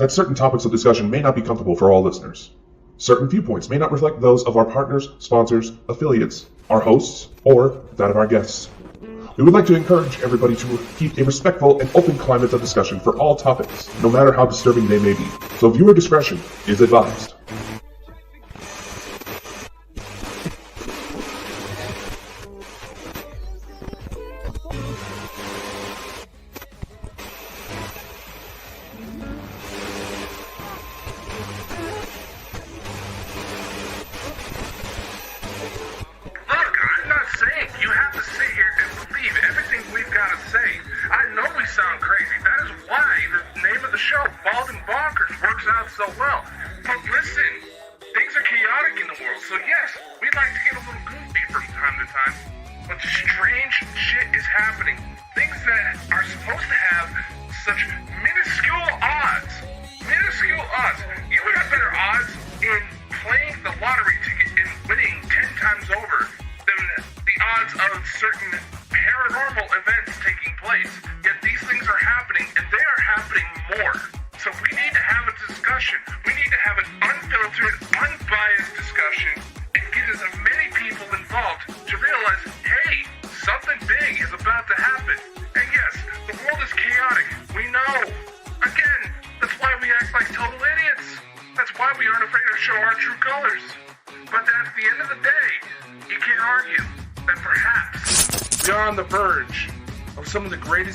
that certain topics of discussion may not be comfortable for all listeners. Certain viewpoints may not reflect those of our partners, sponsors, affiliates, our hosts, or that of our guests. We would like to encourage everybody to keep a respectful and open climate of discussion for all topics, no matter how disturbing they may be. So viewer discretion is advised.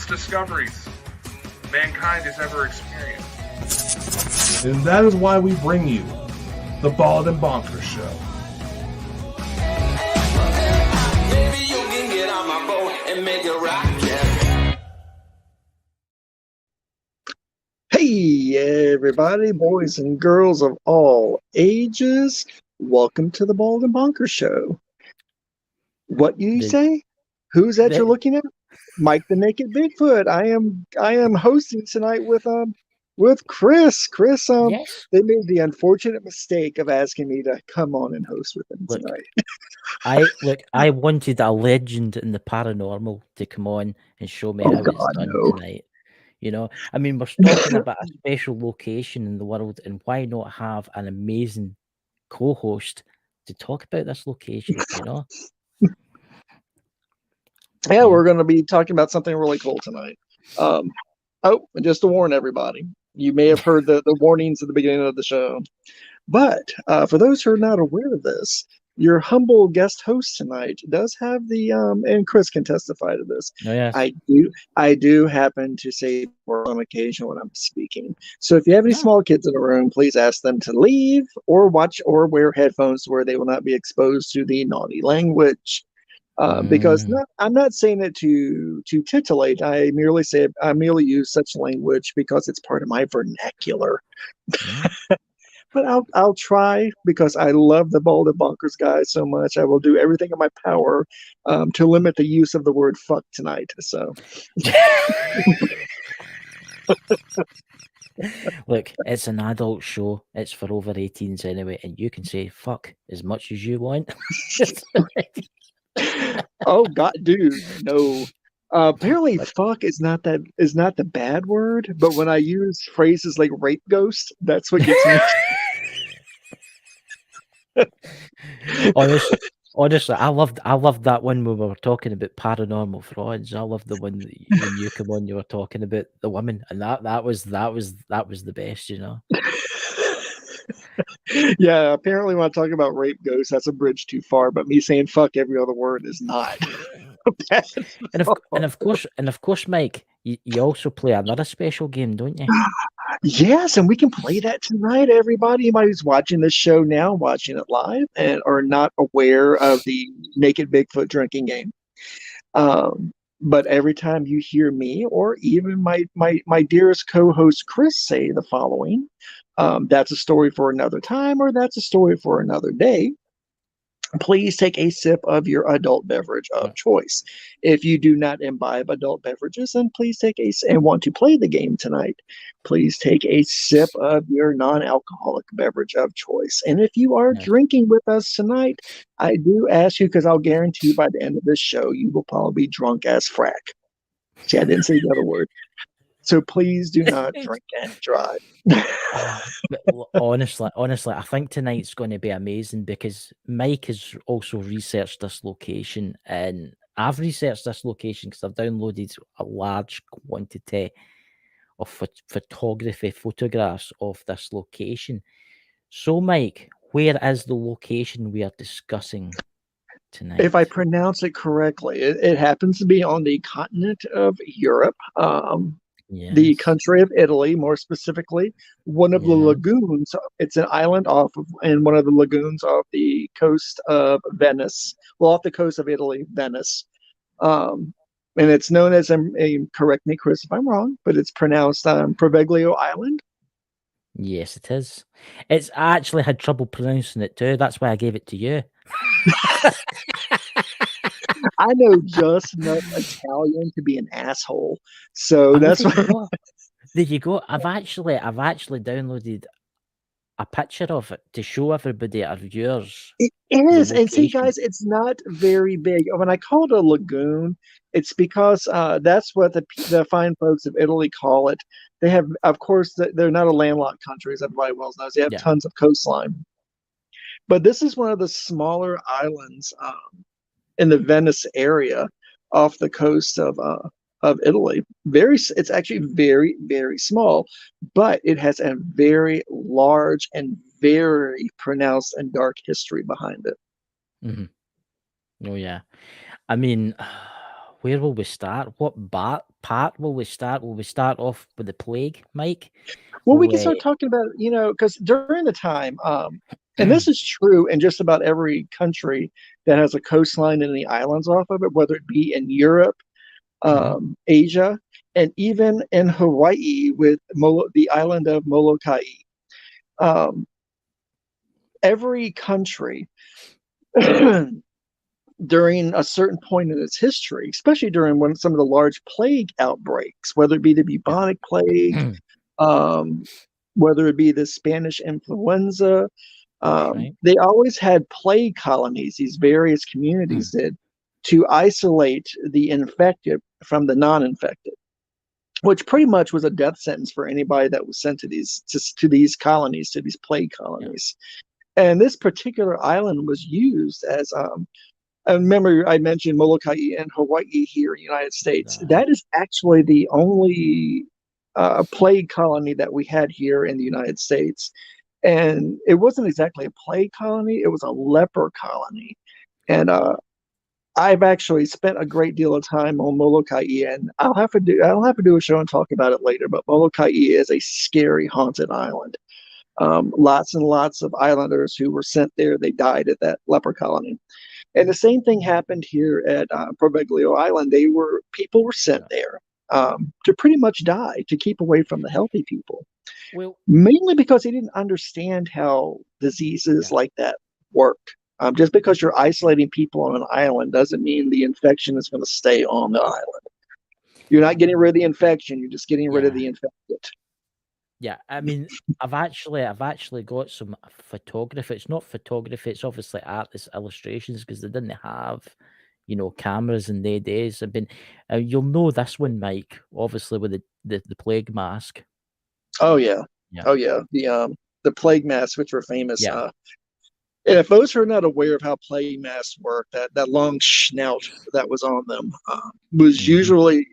Discoveries mankind has ever experienced. And that is why we bring you the Bald and Bonkers Show. Baby, you can get on my boat and make it rock, yeah. Hey, everybody, boys and girls of all ages. Welcome to the Bald and Bonkers Show. What do you say? Who's that you're looking at? Mike the Naked Bigfoot. I am hosting tonight with Chris. Chris, yes. They made the unfortunate mistake of asking me to come on and host with them tonight. I wanted a legend in the paranormal to come on and show me how it's done tonight. You know, I mean, we're talking about a special location in the world, and why not have an amazing co-host to talk about this location, you know? Yeah, we're going to be talking about something really cool tonight. And just to warn everybody, you may have heard the warnings at the beginning of the show. But for those who are not aware of this, your humble guest host tonight does have the, and Chris can testify to this. Oh, yes. I do happen to say on occasion when I'm speaking. So if you have any small kids in the room, please ask them to leave or watch or wear headphones where they will not be exposed to the naughty language. Because I'm not saying it to titillate. I merely use such language because it's part of my vernacular. But I'll try, because I love the Bald and Bonkers guys so much. I will do everything in my power to limit the use of the word fuck tonight. So look, it's an adult show. It's for over 18s anyway, and you can say fuck as much as you want. Oh God, dude, no. Apparently, fuck is not the bad word, but when I use phrases like rape ghost, that's what gets me. Honestly, I loved that one when we were talking about paranormal frauds. I loved the one that when you come on, you were talking about the women, and that was the best, you know. Yeah, apparently when I talk about rape ghosts, that's a bridge too far. But me saying fuck every other word is not. and of course, Mike, you also play another special game, don't you? Yes, and we can play that tonight. Anybody who's watching this show now, watching it live, and are not aware of the Naked Bigfoot drinking game. But every time you hear me, or even my dearest co-host Chris say the following, that's a story for another time, or that's a story for another day, please take a sip of your adult beverage of choice. If you do not imbibe adult beverages, then please and want to play the game tonight, please take a sip of your non-alcoholic beverage of choice. And if you are drinking with us tonight, I do ask you, because I'll guarantee by the end of this show, you will probably be drunk as frack. See, I didn't say the other word. So please do not drink and drive. Honestly, I think tonight's going to be amazing because Mike has also researched this location, and I've researched this location because I've downloaded a large quantity of photographs of this location. So, Mike, where is the location we are discussing tonight? If I pronounce it correctly, it happens to be on the continent of Europe. The country of Italy, more specifically, one of the lagoons. It's an island and one of the lagoons off the coast of Venice. Well, off the coast of Italy, Venice. And it's known as, correct me, Chris, if I'm wrong, but it's pronounced Poveglia Island. Yes, it is. I actually had trouble pronouncing it too. That's why I gave it to you. I know just enough Italian to be an asshole, so that's why. There you go. I've actually downloaded a picture of it to show everybody our viewers. It is, and see, guys, it's not very big. When I call it a lagoon, it's because that's what the fine folks of Italy call it. They have, of course, they're not a landlocked country, as everybody well knows. They have tons of coastline, but this is one of the smaller islands in the Venice area off the coast of Italy. It's actually very, very small, but it has a very large and very pronounced and dark history behind it. Oh yeah, I mean, where will we start? What part will we start? Will we start off with the plague, Mike? Well, we can start talking about, because during the time, and this is true in just about every country that has a coastline and the islands off of it, whether it be in Europe, Asia, and even in Hawaii with the island of Molokai. Every country during a certain point in its history, especially during some of the large plague outbreaks, whether it be the bubonic plague, whether it be the Spanish influenza, they always had plague colonies, these various communities did, to isolate the infected from the non-infected, which pretty much was a death sentence for anybody that was sent to these colonies, to these plague colonies. And this particular island was used as I remember I mentioned Molokai and Hawaii here in the United States. That is actually the only plague colony that we had here in the United States. And it wasn't exactly a plague colony, it was a leper colony. And I've actually spent a great deal of time on Molokai, and I'll have to do a show and talk about it later, but Molokai is a scary, haunted island. Lots and lots of islanders who were sent there, they died at that leper colony. And the same thing happened here at Poveglia Island. People were sent there to pretty much die, to keep away from the healthy people. Well, mainly because they didn't understand how diseases like that work. Just because you're isolating people on an island doesn't mean the infection is going to stay on the island. You're not getting rid of the infection; you're just getting rid of the infected. Yeah, I mean, I've actually got some photography. It's not photography; it's obviously artist illustrations because they didn't have, cameras in their days. I mean, you'll know this one, Mike. Obviously, with the plague mask. Oh yeah. Oh yeah. The plague masks, which were famous. And if those who are not aware of how plague masks work, that long snout that was on them was usually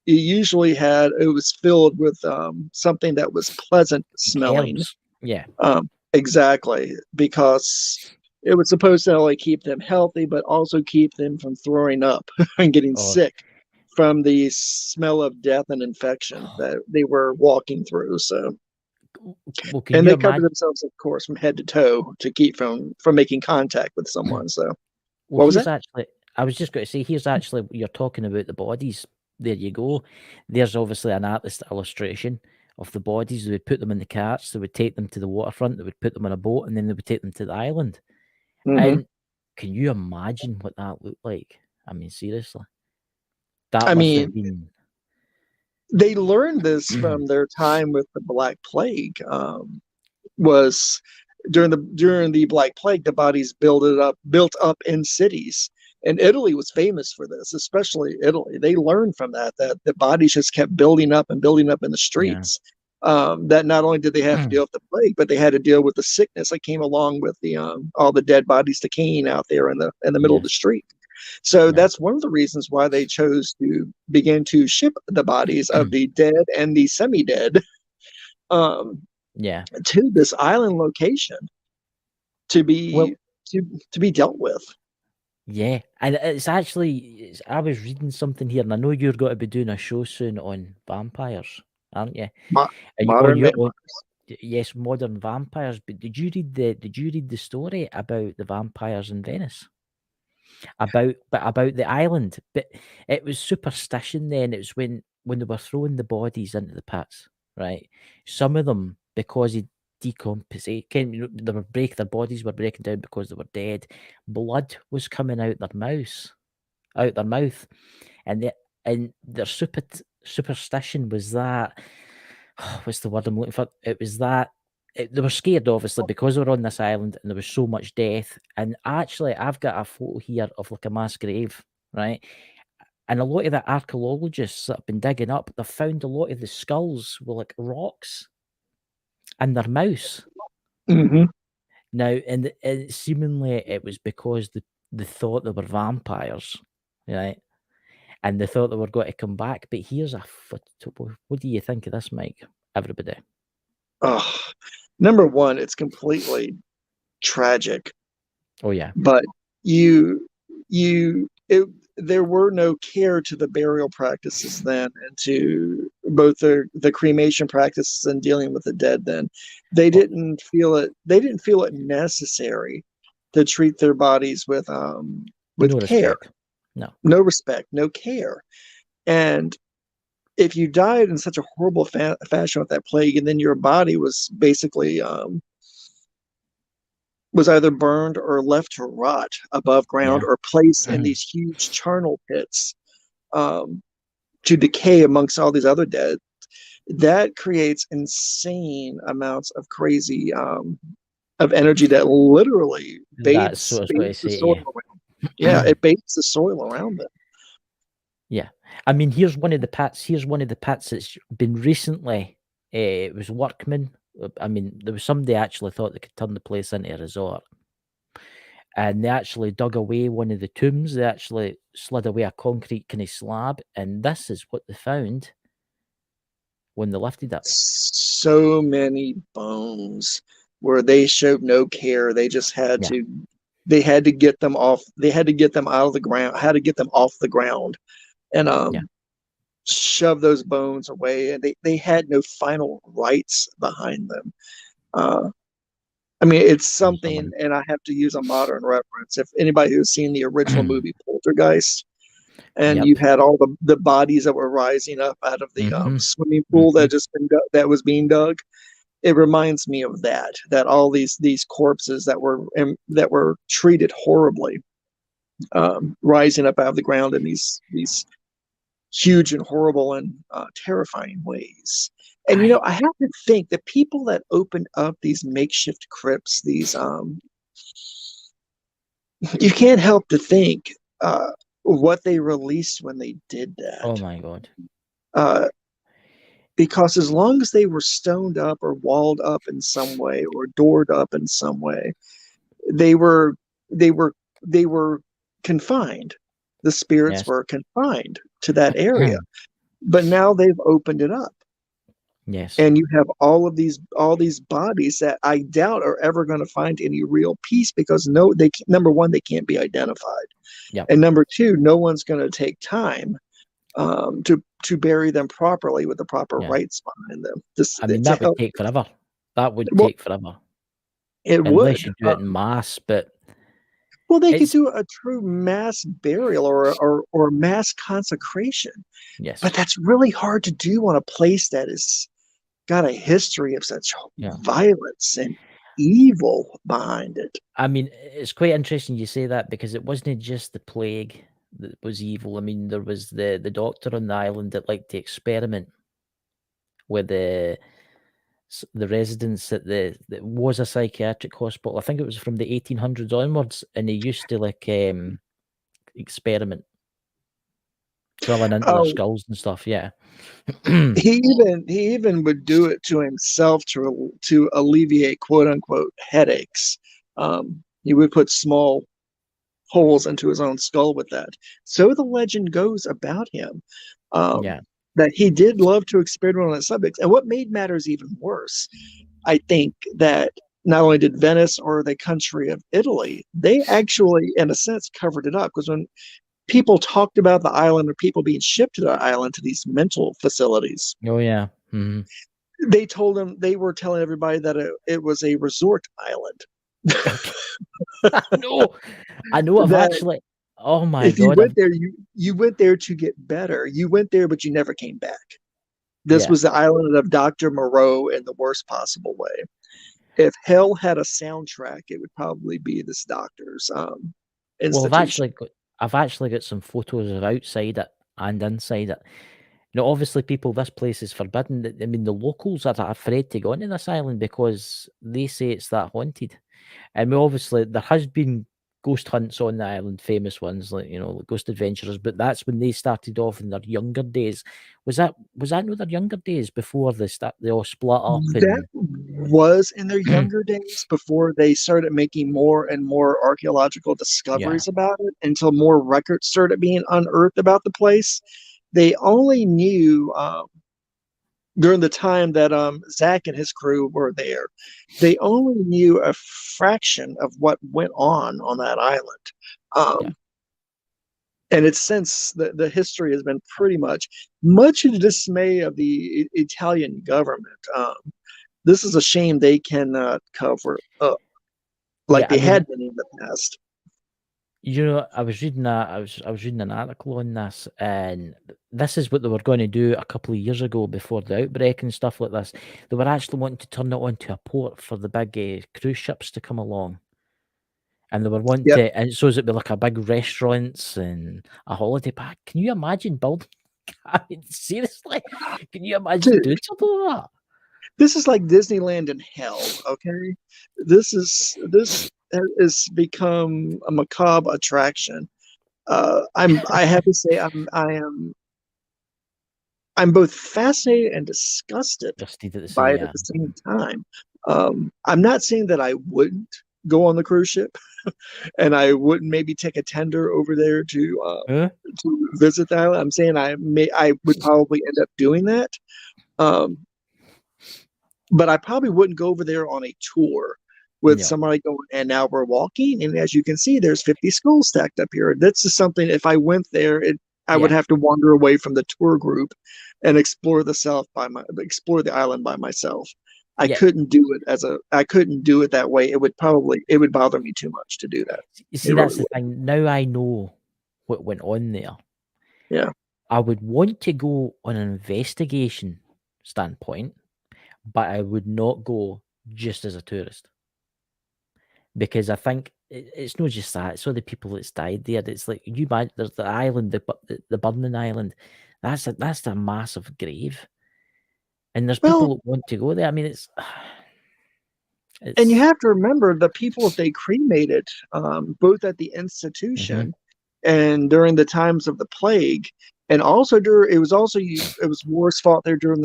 it was filled with something that was pleasant smelling. Yeah. Exactly, because it was supposed to not only keep them healthy, but also keep them from throwing up and getting sick from the smell of death and infection that they were walking through. So. And they covered themselves, of course, from head to toe to keep from making contact with someone. So, what was that? I was just going to say, here's actually, you're talking about the bodies. There you go. There's obviously an artist illustration of the bodies. They would put them in the carts. They would take them to the waterfront. They would put them on a boat, and then they would take them to the island. And can you imagine what that looked like? I mean, seriously. They learned this from their time with the Black Plague. Was during the Black Plague, the bodies built up in cities, And Italy was famous for this, especially Italy. They learned from that the bodies just kept building up and building up in the streets. That not only did they have to deal with the plague, but they had to deal with the sickness that came along with the all the dead bodies decaying out there in the middle of the street. So that's one of the reasons why they chose to begin to ship the bodies of the dead and the semi-dead to this island location to be to be dealt with. Yeah, and it's actually, I was reading something here, and I know you're going to be doing a show soon on vampires, aren't you? Modern vampires. Yes, modern vampires. But did you read the story about the vampires in Venice? About the island, but it was superstition. Then it was when they were throwing the bodies into the pits, right? Some of them, because he decomposed, their bodies were breaking down because they were dead. Blood was coming out their mouth, and their superstition was that, what's the word I'm looking for? It was that they were scared, obviously, because they were on this island and there was so much death. And actually, I've got a photo here of like a mass grave, right? And a lot of the archaeologists that have been digging up, they've found a lot of the skulls were like rocks in their mouths. Mm-hmm. Now, and seemingly it was because they thought they were vampires, right? And they thought they were going to come back. But here's a photo. What do you think of this, Mike? Everybody. Oh, number one, it's completely tragic. Oh yeah. But there were no care to the burial practices then, and to both the cremation practices and dealing with the dead then. They didn't feel it necessary to treat their bodies with No care. respect. No respect, no care. And if you died in such a horrible fashion with that plague, and then your body was basically was either burned or left to rot above ground, or placed in these huge charnel pits to decay amongst all these other dead, that creates insane amounts of crazy of energy that literally bathes the soil around. Yeah, it bathes the soil around them. Yeah, I mean, here's one of the pits. That's been recently. It was workmen. I mean, there was somebody actually thought they could turn the place into a resort, and they actually dug away one of the tombs. They actually slid away a concrete kind of slab, and this is what they found when they lifted it. So many bones where they showed no care. They just had to. They had to get them off. They had to get them out of the ground. Had to get them off the ground, and shove those bones away. And they had no final rites behind them. I mean, it's something, and I have to use a modern reference. If anybody who's seen the original movie Poltergeist, and you had all the bodies that were rising up out of the swimming pool that was being dug, it reminds me of that. That all these corpses that were treated horribly, rising up out of the ground in these huge and horrible and terrifying ways. And I have to think the people that opened up these makeshift crypts, these you can't help to think what they released when they did that. Oh my God. Because as long as they were stoned up or walled up in some way or doored up in some way, they were confined. The spirits were confined to that area. But now they've opened it up. Yes. And you have all these bodies that I doubt are ever going to find any real peace, because number one, they can't be identified. Yeah. And number two, no one's going to take time to bury them properly with the proper rites behind them. That would take forever. That would take forever. It would. Unless you do it in mass, but they could do a true mass burial or mass consecration. Yes. But that's really hard to do on a place that has got a history of such violence and evil behind it. I mean, it's quite interesting you say that, because it wasn't just the plague that was evil. I mean, there was the doctor on the island that liked to experiment with the residents that was a psychiatric hospital. I think it was from the 1800s onwards, and he used to experiment, drilling into their Oh, skulls and stuff. Yeah. he even would do it to himself to alleviate quote unquote headaches. He would put small holes into his own skull with that. So the legend goes about him. Yeah. That he did love to experiment on subjects. And what made matters even worse, I think, that not only did Venice or the country of Italy, they actually, in a sense, covered it up. Because when people talked about the island or people being shipped to the island to these mental facilities, Oh yeah. Hmm. they were telling everybody that it was a resort island. No, I know. I've That actually. Oh my if you god. went there, you went there to get better. You went there, but you never came back. This Yeah. was the island of Dr. Moreau in the worst possible way. If hell had a soundtrack, it would probably be this doctor's Well, institution. I've actually got some photos of outside it and inside it. Now, obviously, this place is forbidden. I mean, the locals are afraid to go into this island because they say it's that haunted. And obviously, there has been ghost hunts on the island, famous ones like Ghost Adventurers. But that's when they started off in their younger days. Was that not their younger days before they all split up That and was in their younger days before they started making more and more archaeological yeah, discoveries about it until more records started being unearthed about the place. They only knew during the time that Zach and his crew were there, they only knew a fraction of what went on that island. yeah, And it's since the history has been pretty much to the dismay of the Italian government. This is a shame they cannot cover up like yeah. I they mean, had been in the past. I was reading I was reading an article on this, and this is what they were going to do a couple of years ago before the outbreak and stuff like this. They were actually wanting to turn it onto a port for the big cruise ships to come along, and they were wanting Yep. to, and so it'd be like a big restaurants and a holiday park. Can you imagine building? I mean, seriously, can you imagine Dude, doing something like that? this is like Disneyland in hell, okay? This has become a macabre attraction. I have to say I'm both fascinated and disgusted Just did at the by same, it at yeah, the same time. I'm not saying that I wouldn't go on the cruise ship, and I wouldn't maybe take a tender over there to visit the island. I'm saying I would probably end up doing that, um, but I probably wouldn't go over there on a tour with no, somebody going. And now we're walking, and as you can see, there's 50 skulls stacked up here. That's just something. If I went there, I would yeah, have to wander away from the tour group and explore the island by myself. I yeah. couldn't do it that way. It would bother me too much to do that. You It see, really that's the would. thing. Now I know what went on there. Yeah. I would want to go on an investigation standpoint, but I would not go just as a tourist because I think it's not just that; it's all the people that's died there. It's like there's the island, the burning island. That's a massive grave, and there's Well, people that want to go there. I mean, and you it's have to remember the people that they cremated, both at the mhm, institution and during the times of the plague, and also it was wars fought there during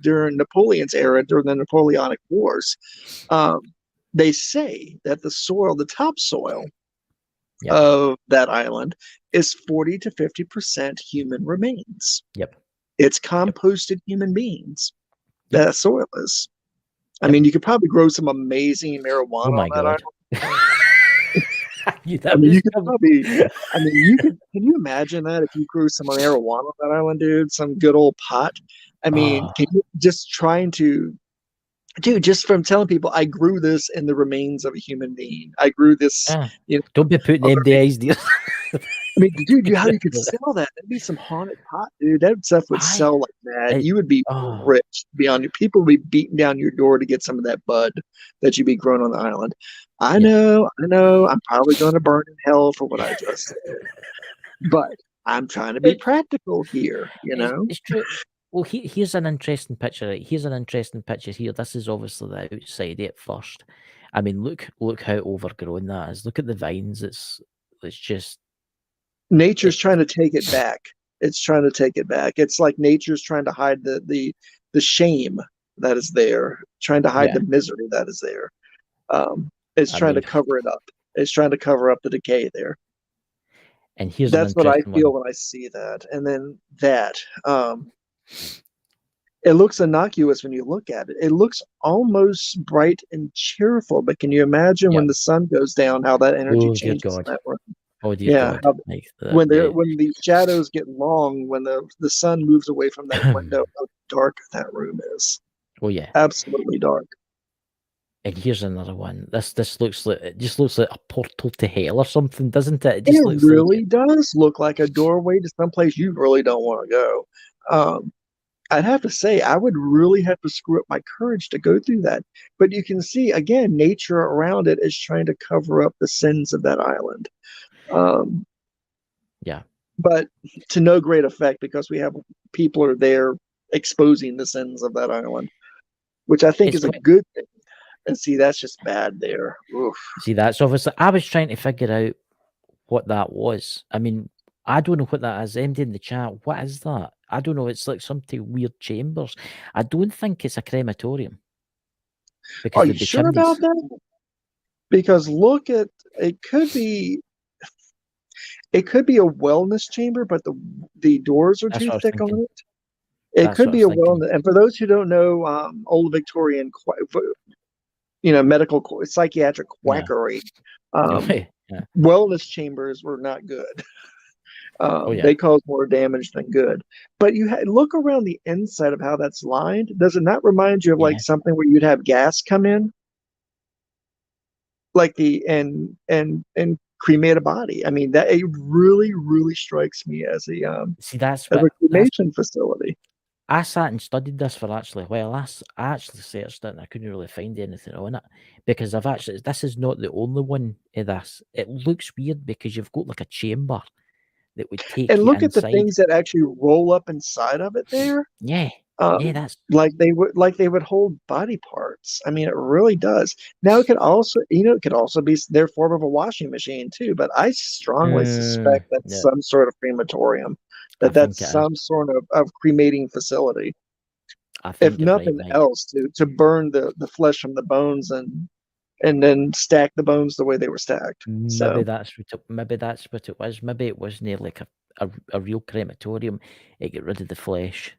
during Napoleon's era, during the Napoleonic Wars. Um, they say that the topsoil yep, of that island is 40 to 50% human remains. yep, It's yep, composted human beings. yep, That soil is. I yep. mean, you could probably grow some amazing marijuana Oh on my that god. island. That I mean, was you could probably. I mean, can you imagine that if you grew some marijuana on that island, dude? Some good old pot. I mean, oh, can you just trying to, dude? Just from telling people, I grew this in the remains of a human being. I grew this, yeah. you know, Don't be putting of MDIs there. I mean, dude, how you could sell that? That'd be some haunted pot, dude. That stuff would I sell like mad. it You would be oh rich. People would be beating down your door to get some of that bud that you'd be growing on the island. yeah. I know. I'm probably going to burn in hell for what I just said, but I'm trying to be It's practical here, you know? it's true. Well, here's an interesting picture. Right? Here's an interesting picture here. This is obviously the outside at first. I mean, look how overgrown that is. Look at the vines. It's just Nature's trying to take it back. It's trying to take it back. It's like nature's trying to hide the shame that is there, trying to hide Yeah. the misery that is there. It's I trying to mean, cover it up. It's trying to cover up the decay there. and here's an That's what I interesting feel one. when I see that. And then that, it looks innocuous when you look at it. It looks almost bright and cheerful, but can you imagine Yeah. when the sun goes down, how that energy Oh, dear changes in God. that room? Oh, dear Yeah, God. Like, when the shadows get long, when the sun moves away from that window, how dark that room is. oh, yeah. Absolutely dark. And here's another one. This looks like, it just looks like a portal to hell or something, doesn't it? It just It looks really like does look like a doorway to someplace you really don't want to go. I'd have to say, I would really have to screw up my courage to go through that. But you can see, again, nature around it is trying to cover up the sins of that island. yeah. But to no great effect, because we have people are there exposing the sins of that island, which I think It's is a quite, good thing. And see, that's just bad there. Oof. see that. So obviously, I was trying to figure out what that was. I mean, I don't know what that is. MD in the chat, what is that? I don't know. It's like something weird chambers. I don't think it's a crematorium because Are you there'd be sure about chimneys. that? Because look at it could be a wellness chamber, but the doors are That's too what I was thick on thinking. it. It That's could what I be was a thinking. wellness, and for those who don't know, old Victorian, medical psychiatric Yeah. quackery, yeah. wellness chambers were not good. Oh, yeah. They cause more damage than good. But you look around the inside of how that's lined. Does it not remind you of Yeah. like something where you'd have gas come in, like and cremate a body? I mean, that it really strikes me as a See, that's as a what cremation facility. I sat and studied this for actually a while. I actually searched it and I couldn't really find anything on it because this is not the only one of this. It looks weird because you've got like a chamber that would take And you look at the inside. things that actually roll up inside of it there. Yeah. Yeah, that's Like they would hold body parts. I mean, it really does. Now it could also, it could also be their form of a washing machine too. But I strongly suspect that's yeah, some sort of crematorium, I that's think it is. some sort of cremating facility. I If think you're right, nothing Mike. else, to burn the flesh from the bones and then stack the bones the way they were stacked. Maybe So that's what it was. Maybe it was near like a real crematorium. It got rid of the flesh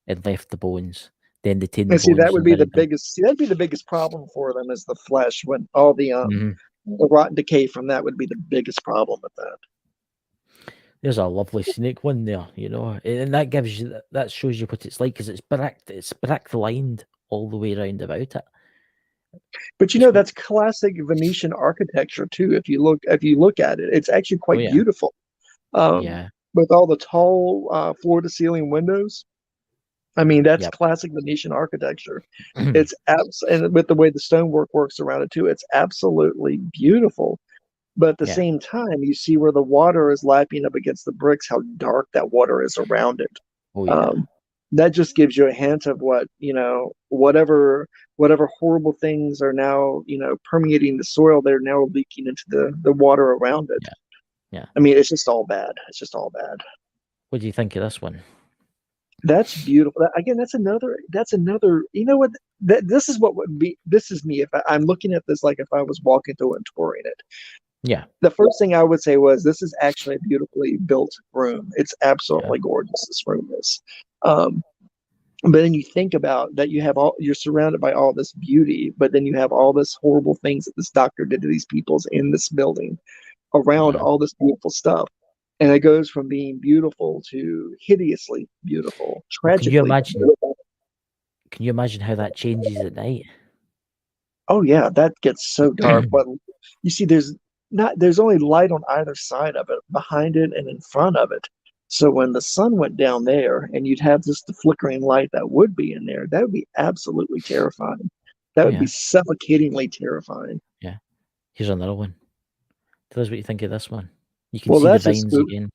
and left the bones. Then they tamed the and see, bones that would and be the buried them. biggest. See, that'd be the biggest problem for them is the flesh. When all the rotten decay from that would be the biggest problem with that. There's a lovely scenic one there, and that gives you that shows you what it's like because it's brick lined all the way around about it. But that's classic Venetian architecture too. If you look at it, it's actually quite yeah. beautiful. Yeah. With all the tall floor to ceiling windows. I mean, that's Yep. classic Venetian architecture. It's and with the way the stonework works around it too, it's absolutely beautiful. But at the Yeah. same time, you see where the water is lapping up against the bricks, how dark that water is around it. Oh yeah. That just gives you a hint of what, whatever horrible things are now, permeating the soil, they're now leaking into the water around it. Yeah. I mean, it's just all bad. It's just all bad. What do you think of this one? That's beautiful. Again, that's another, you know what, this is what would be, this is me. If I'm looking at this, like if I was walking through and touring it. Yeah. The first thing I would say was, this is actually a beautifully built room. It's absolutely gorgeous. This room is. But then you think about that, you're surrounded by all this beauty, but then you have all this horrible things that this doctor did to these people in this building around all this beautiful stuff. And it goes from being beautiful to hideously beautiful, tragically. Can you imagine how that changes at night? Oh yeah, that gets so dark. But you see, there's only light on either side of it, behind it and in front of it. So when the sun went down there and you'd have just the flickering light that would be in there, that would be absolutely terrifying. That would be suffocatingly terrifying. Yeah. Here's another one. Tell us what you think of this one. You can Well, see the that's just vines again.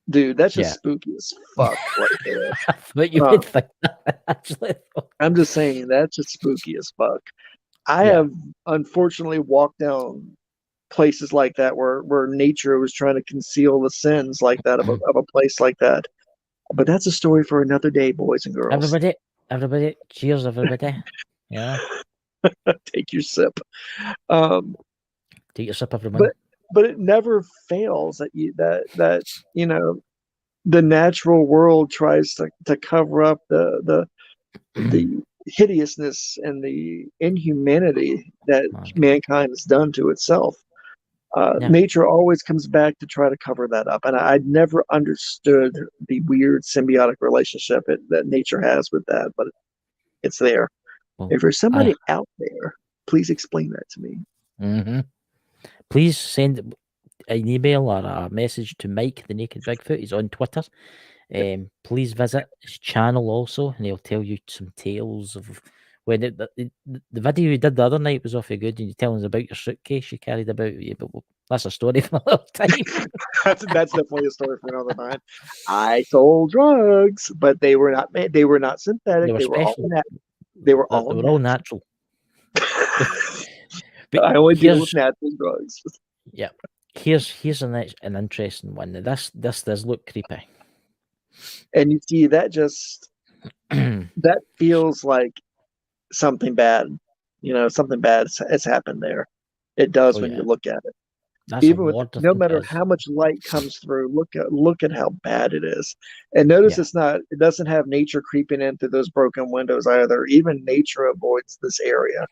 Dude, that's just spooky as fuck right there. I thought you would think that, actually. I'm just saying, that's just spooky as fuck. I have unfortunately walked down places like that where nature was trying to conceal the sins like that of a place like that. But that's a story for another day, boys and girls. Everybody, cheers, everybody. Yeah, Take your sip. Um, take your sip, everyone. but it never fails that you know the natural world tries to cover up the hideousness and the inhumanity that mankind has done to itself. Nature always comes back to try to cover that up, and I'd never understood the weird symbiotic relationship that nature has with that, but it's there. Well, if there's somebody out there, please explain that to me. Mm-hmm. Please send an email or a message to Mike the Naked Bigfoot. He's on Twitter. Please visit his channel also, and he'll tell you some tales of when the video you did the other night was awfully good, and you're telling us about your suitcase you carried about with you. But that's a story for another time. that's definitely a story for another time. I sold drugs, but they were not made. They were not synthetic. They were all all natural. But I only deal with natural drugs. Yeah. Here's an interesting one. Now, this does look creepy. And you see that just that feels like something bad. Something bad has happened there. It does when you look at it. That's even with no matter how much light comes through, look at how bad it is. And notice it doesn't have nature creeping in through those broken windows either. Even nature avoids this area.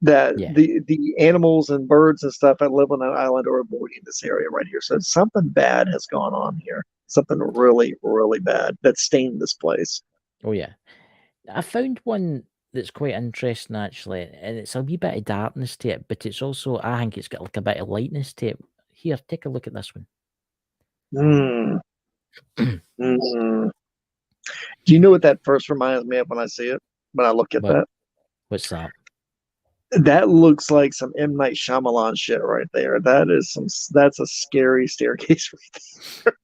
The animals and birds and stuff that live on that island are avoiding this area right here. So something bad has gone on here. Something really, really bad that stained this place. Oh yeah. I found one that's quite interesting actually, and it's a wee bit of darkness to it, but it's also, I think it's got like a bit of lightness to it. Here, take a look at this one. Do you know what that first reminds me of when I see it? When I look at that? What's that? That looks like some M. Night Shyamalan shit right there. That's a scary staircase right there.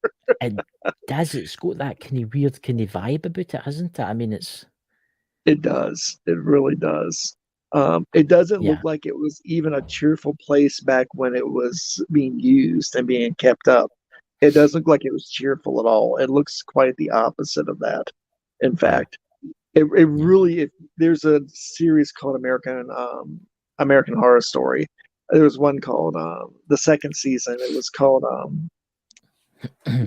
And it's got that kind of weird kind of vibe about it, hasn't it? I mean, it does. It really does. It doesn't look like it was even a cheerful place back when it was being used and being kept up. It doesn't look like it was cheerful at all. It looks quite the opposite of that. In fact, it really. There's a series called American Horror Story. There was one called the second season. It was called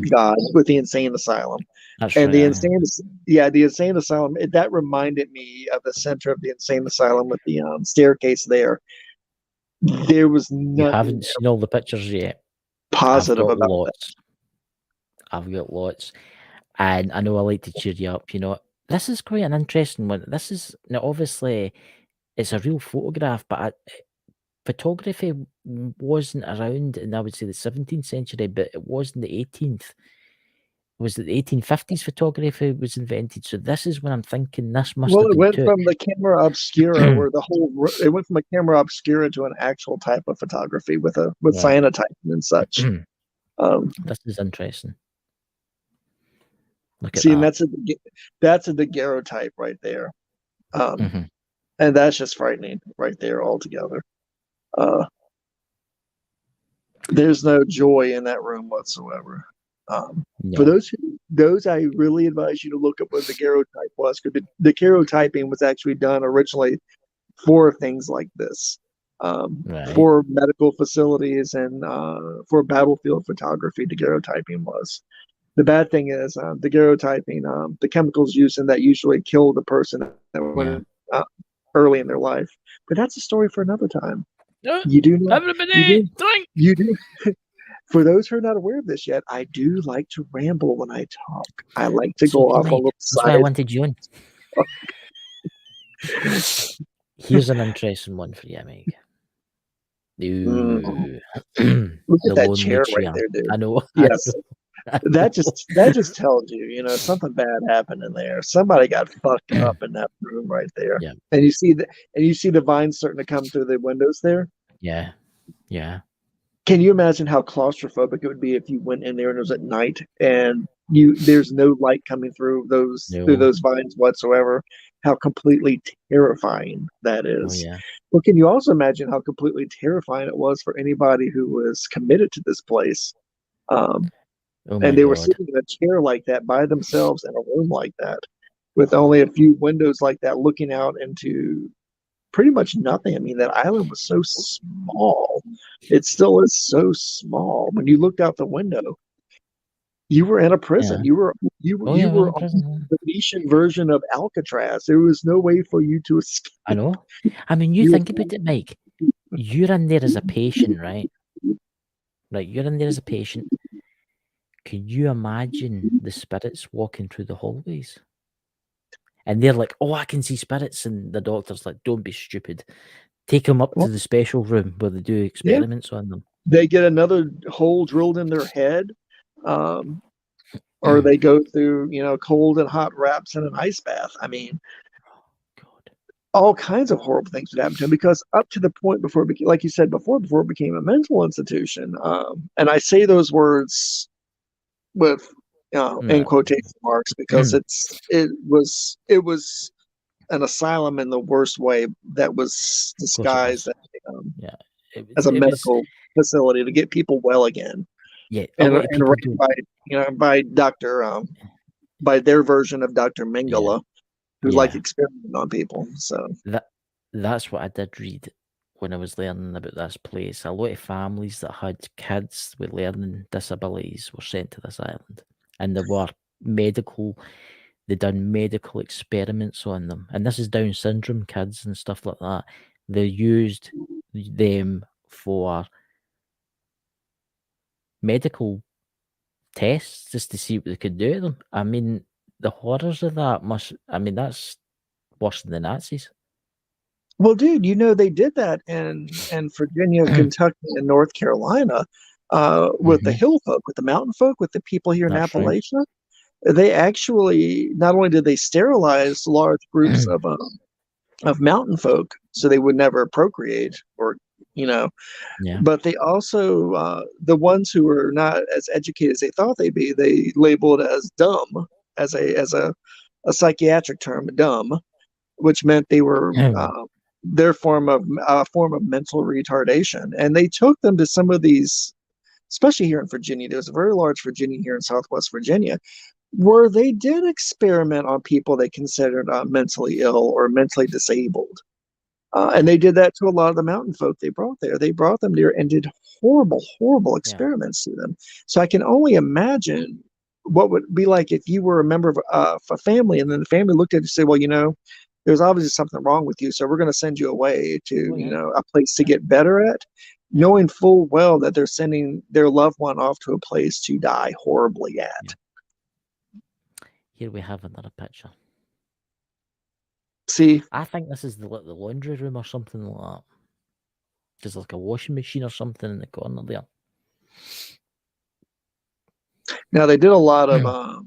God with the Insane Asylum. The Insane Asylum. That reminded me of the center of the Insane Asylum with the staircase there. There was nothing. You haven't seen all the pictures yet. Positive about lots. I've got lots, and I know I like to cheer you up. This is quite an interesting one. This is now obviously it's a real photograph, but photography wasn't around in, I would say, the 17th century, but it was in the 18th. It was that the 1850s photography was invented. So this is when I'm thinking this must have been. Well, it went from the camera obscura where it went from a camera obscura to an actual type of photography with cyanotyping and such. This is interesting. Look at see, that. And that's a daguerreotype right there. And that's just frightening right there altogether. There's no joy in that room whatsoever. For those, I really advise you to look up what the daguerreotype was, because the daguerreotyping was actually done originally for things like this, for medical facilities and for battlefield photography. Daguerreotyping was. The bad thing is daguerreotyping, the chemicals used in that usually kill the person that went early in their life. But that's a story for another time. You do know, everybody drink. You do. For those who are not aware of this yet, I do like to ramble when I talk. I like to go off on little side. That's why I wanted you in. Here's an interesting one for you, Meg. Look at that chair right there, dude. I know. Yes. That just tells you, something bad happened in there. Somebody got fucked up in that room right there. Yeah. And you see the vines starting to come through the windows there. Yeah. Yeah. Can you imagine how claustrophobic it would be if you went in there and it was at night and there's no light coming through those vines whatsoever, how completely terrifying that Oh is. yeah. Well, can you also imagine how completely terrifying it was for anybody who was committed to this place? Um, Oh and my they were god. sitting in a chair like that by themselves in a room like that with only a few windows like that looking out into pretty much nothing. I mean, that island was so small. It still is so small. When you looked out the window, you were in a Yeah. prison. You Oh you yeah, we're in were a on prison. the Venetian version of Alcatraz. There was no way for you to escape. I know. I mean, you You think about it, Mike. You're in there as a patient, right? Like you're in there as a patient. Can you imagine the spirits walking through the hallways? And they're like, "Oh, I can see spirits," and the doctor's like, "Don't be stupid. Take them up to the special room where they do yeah, experiments on them." they get another hole drilled in their head, or they go through cold and hot wraps in an ice bath. I mean, God. all kinds of horrible things would happen to him because up to the point before it became, like you said before it became a mental institution, and I say those words with in No. quotation marks because it was an asylum in the worst way that was Of course it was. disguised Yeah. as a It was. medical facility to get people well again, Yeah. A and lot of people ran don't. by Doctor by their version of Doctor Yeah. Mengele, who like Yeah. experimented on people. So That's what I did read when I was learning about this place. A lot of families that had kids with learning disabilities were sent to this island, and there were medical. They done medical experiments on them, and this is Down syndrome kids and stuff like that. They used them for medical tests just to see what they could do to them. I mean, the horrors of that must. I mean, that's worse than the Nazis. well, dude, they did that in Virginia, Kentucky, and North Carolina with the Mhm. hill folk, with the mountain folk, with the people here in That's right. Appalachia. They actually not only did they sterilize large groups of mountain folk so they would never procreate or you know Yeah. but they also the ones who were not as educated as they thought they'd be, they labeled as dumb, as a psychiatric term, dumb, which meant they were their form of mental retardation, and they took them to some of these, especially here in Virginia. There's a very large Virginia here in Southwest Virginia where they did experiment on people they considered mentally ill or mentally disabled. And they did that to a lot of the mountain folk they brought there. They brought them there and did horrible, horrible Yeah. experiments to them. So I can only imagine what would be like if you were a member of a family and then the family looked at you and said, well, there's obviously something wrong with you. So we're going to send you away to, Oh, yeah. a place to get better at, knowing full well that they're sending their loved one off to a place to die horribly at. Yeah. Here we have another picture. See, I think this is the laundry room or something like that. There's like a washing machine or something in the corner there. now they did a lot of oh,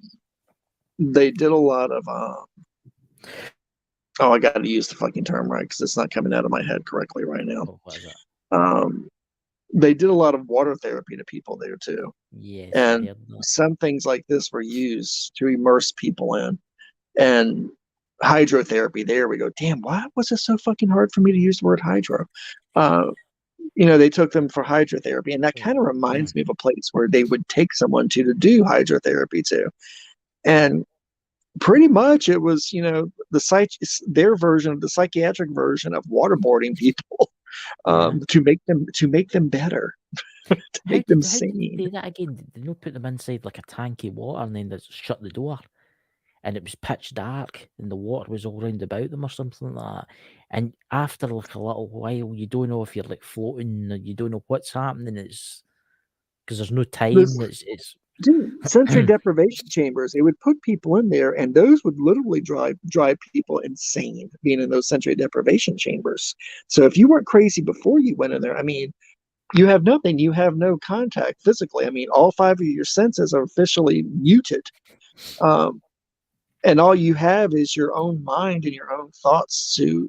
I got to use the fucking term right because it's not coming out of my head correctly right now. Oh, what is that? They did a lot of water therapy to people there too, Yes, and I heard that. some things like this were used to immerse people in, and hydrotherapy. There we go. Damn, why was it so fucking hard for me to use the word hydro? They took them for hydrotherapy, and that kind of reminds me of a place where they would take someone to do hydrotherapy too, and pretty much it was their version of the psychiatric version of waterboarding people to make them better, to make them How did they sane. do that again? Did they not put them inside like a tank of water and then just shut the door? And it was pitch dark and the water was all round about them or something like that. And after like a little while, you don't know if you're like floating or you don't know what's happening. It's because there's no time. This- It's Dude, sensory deprivation chambers, they would put people in there and those would literally drive people insane being in those sensory deprivation chambers. So if you weren't crazy before you went in there, I mean, you have nothing, you have no contact physically. I mean, all 5 of your senses are officially muted. And all you have is your own mind and your own thoughts to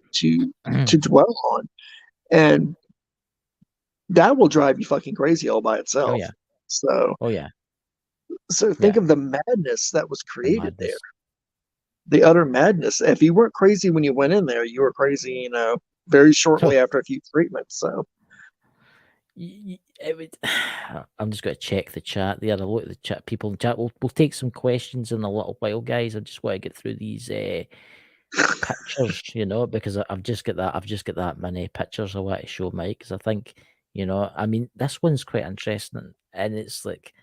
dwell on. And that will drive you fucking crazy all by itself. oh yeah, So oh yeah, So think Yeah. of the madness that was the created there. madness. the utter madness. If you weren't crazy when you went in there, you were crazy, very shortly after a few treatments. So it would, I'm just going to check the chat there. I'll look at the chat. People in the chat. We'll take some questions in a little while, guys. I just want to get through these pictures, because I've just got that many pictures I want to show Mike. Because I think, I mean, this one's quite interesting, and it's like,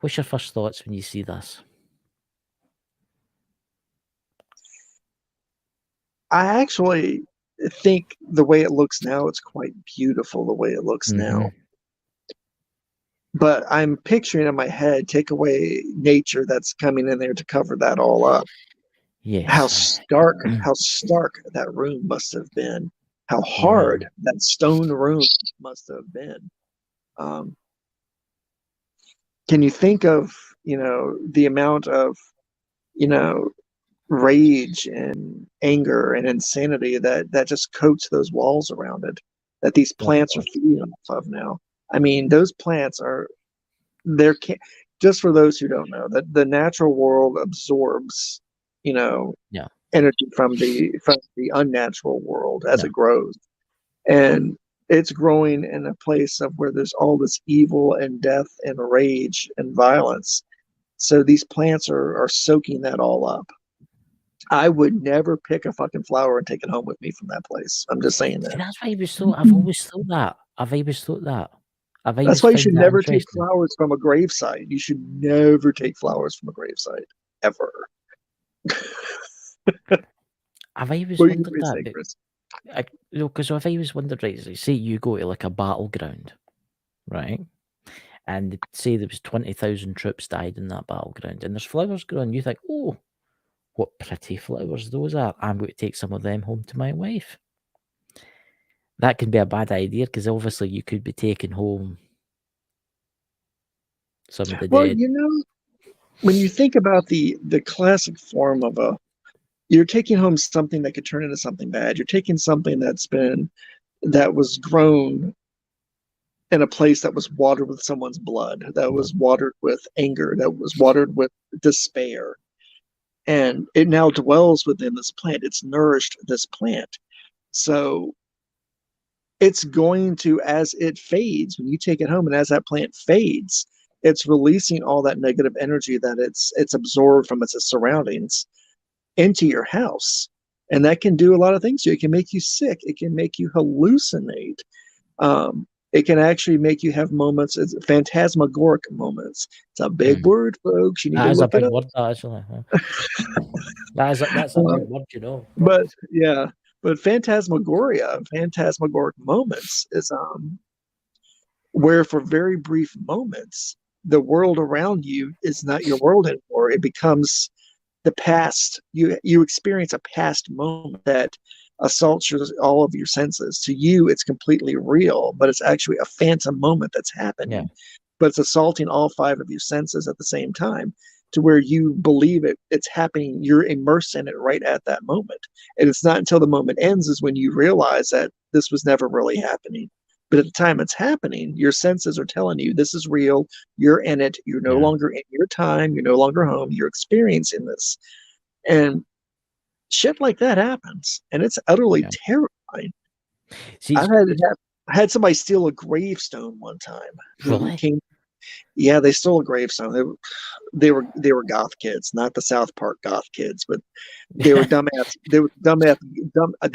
what's your first thoughts when you see this? I actually think the way it looks now, it's quite beautiful the way it looks now. But I'm picturing in my head, take away nature that's coming in there to cover that all up. Yes. How stark that room must have been. How hard that stone room must have been. Can you think of, the amount of, rage and anger and insanity that just coats those walls around it, that these plants are feeding off of now? I mean, those plants just for those who don't know, that the natural world absorbs, energy from the unnatural world as it grows. And it's growing in a place of where there's all this evil and death and rage and violence. So these plants are soaking that all up. I would never pick a fucking flower and take it home with me from that place. I'm just saying that. And that's why I've always thought that. That's why you should never take flowers from a gravesite. You should never take flowers from a gravesite, ever. I've always wondered that. Because I've always wondered, right, say you go to like a battleground, right? And say there was 20,000 troops died in that battleground, and there's flowers growing. You think, oh, what pretty flowers those are. I'm going to take some of them home to my wife. That can be a bad idea, because obviously you could be taking home some of the dead. When you think about the classic form of you're taking home something that could turn into something bad. You're taking something that was grown in a place that was watered with someone's blood, that was watered with anger, that was watered with despair. And it now dwells within this plant. It's nourished this plant. So it's going to, as it fades, when you take it home and as that plant fades, it's releasing all that negative energy that it's absorbed from its surroundings into your house. And that can do a lot of things to you. It can make you sick. It can make you hallucinate. It can actually make you have moments, it's phantasmagoric moments. It's a big word, folks. You need to look it up. That's a big word, But phantasmagoria, phantasmagoric moments is where for very brief moments, the world around you is not your world anymore. It becomes the past. You experience a past moment that assaults all of your senses. To you, it's completely real, but it's actually a phantom moment that's happening. But it's assaulting all five of your senses at the same time, to where you believe it's happening. You're immersed in it right at that moment. And it's not until the moment ends is when you realize that this was never really happening. But at the time it's happening, your senses are telling you this is real. You're in it. You're no longer in your time. You're no longer home. You're experiencing this. And shit like that happens. And it's utterly terrifying. I had somebody steal a gravestone one time. Really? They stole a gravestone. They were goth kids, not the South Park goth kids, but they were dumbass. They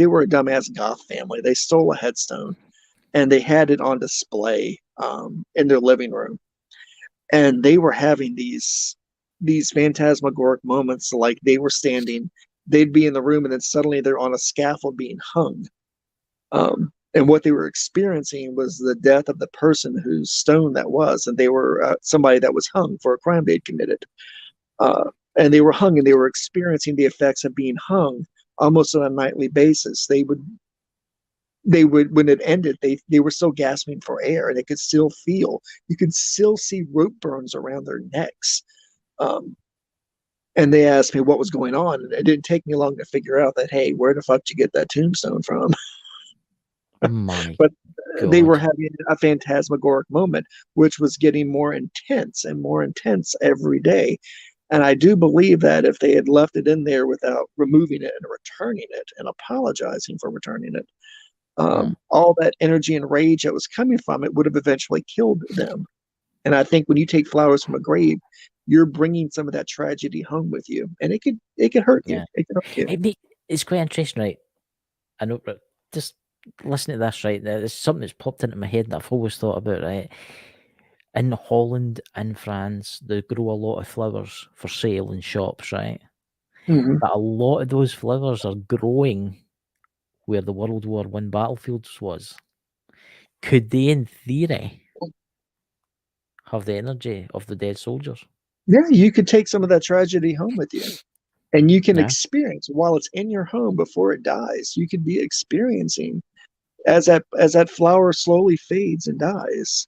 were a dumbass goth family. They stole a headstone, and they had it on display in their living room. And they were having these phantasmagoric moments, like they were standing. They'd be in the room, and then suddenly they're on a scaffold being hung. And what they were experiencing was the death of the person whose stone that was. And they were somebody that was hung for a crime they'd committed. And they were hung, and they were experiencing the effects of being hung almost on a nightly basis. They would, when it ended, they were still gasping for air, and they could still feel, you could still see rope burns around their necks. And they asked me what was going on. And it didn't take me long to figure out that, hey, where the fuck did you get that tombstone from? But they were having a phantasmagoric moment, which was getting more intense and more intense every day. And I do believe that if they had left it in there without removing it and returning it and apologizing for returning it, all that energy and rage that was coming from it would have eventually killed them. And I think when you take flowers from a grave, you're bringing some of that tragedy home with you, and it could hurt you. Yeah. It could hurt you. It's quite interesting, right? I know, but just listen to this, right? There's something that's popped into my head that I've always thought about, right? In Holland and France, they grow a lot of flowers for sale in shops, right? Mhm. But a lot of those flowers are growing where the World War I battlefields was. Could they, in theory, have the energy of the dead soldiers? Yeah, you could take some of that tragedy home with you, and you can Yeah. experience while it's in your home before it dies. You could be experiencing as that flower slowly fades and dies.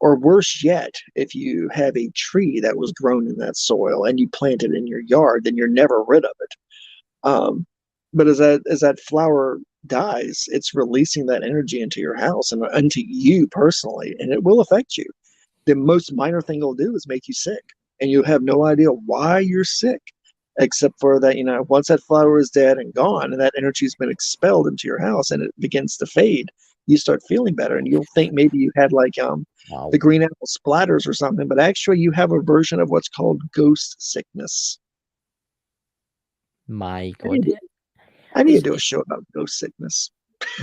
Or worse yet, if you have a tree that was grown in that soil and you plant it in your yard, then you're never rid of it. But as that flower dies, it's releasing that energy into your house and into you personally, and it will affect you. The most minor thing it'll do is make you sick, and you have no idea why you're sick, except for that, once that flower is dead and gone, and that energy's been expelled into your house and it begins to fade, you start feeling better, and you'll think maybe you had like Wow. the green apple splatters or something, but actually you have a version of what's called ghost sickness. My I need God. to, I need to do a show about ghost sickness.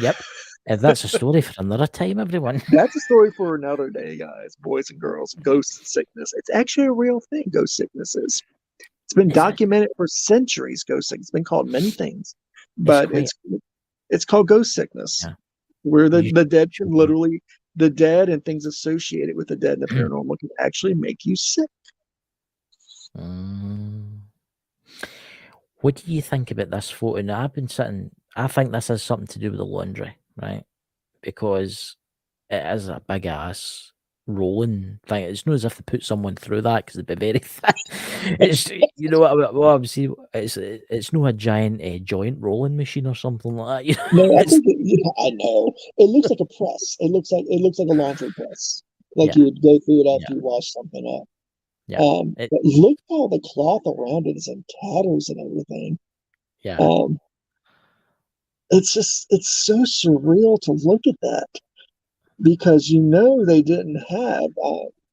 Yep. If that's a story for another time, everyone. That's a story for another day, guys, boys and girls. Ghost sickness. It's actually a real thing, ghost sickness is. It's been documented for centuries, ghost sickness. It's been called many things, but it's called ghost sickness, where the dead can literally, the dead and things associated with the dead and the paranormal can actually make you sick. What do you think about this photo? Now, I think this has something to do with the laundry, right? Because it is a big ass rolling thing. It's not as if they put someone through that because they'd be very thin. It's, you know what I'm saying? It's not a giant joint rolling machine or something like that. No, I think I know. It looks like a press. It looks like a laundry press. Like you would go through it after you wash something up. Yeah. But look how the cloth around it is in tatters and everything. Yeah. It's so surreal to look at that, because they didn't have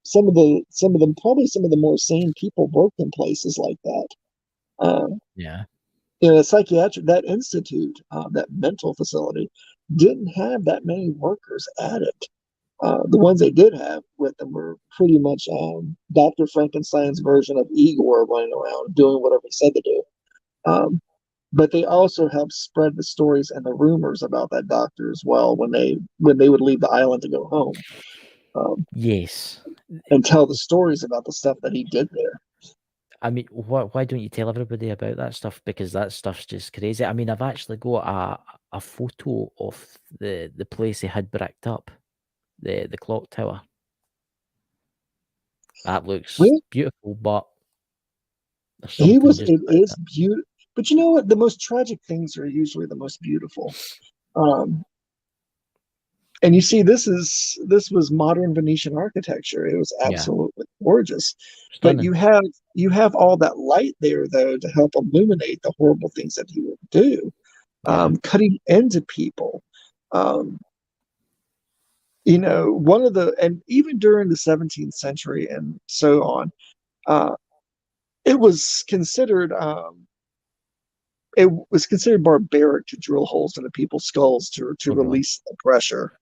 some of the more sane people worked in places like that. Yeah. Psychiatric, that institute, that mental facility, didn't have that many workers at it. The ones they did have with them were pretty much Dr. Frankenstein's version of Igor running around doing whatever he said to do. But they also helped spread the stories and the rumors about that doctor as well when they would leave the island to go home. Yes. And tell the stories about the stuff that he did there. I mean, why don't you tell everybody about that stuff? Because that stuff's just crazy. I mean, I've actually got a photo of the place he had bricked up, the clock tower. That looks beautiful, but it is beautiful. But you know what? The most tragic things are usually the most beautiful. And you see, this was modern Venetian architecture. It was absolutely gorgeous. Stunning. But you have all that light there, though, to help illuminate the horrible things that he would do, cutting into people. And even during the 17th century and so on, it was considered barbaric to drill holes into people's skulls to release the pressure.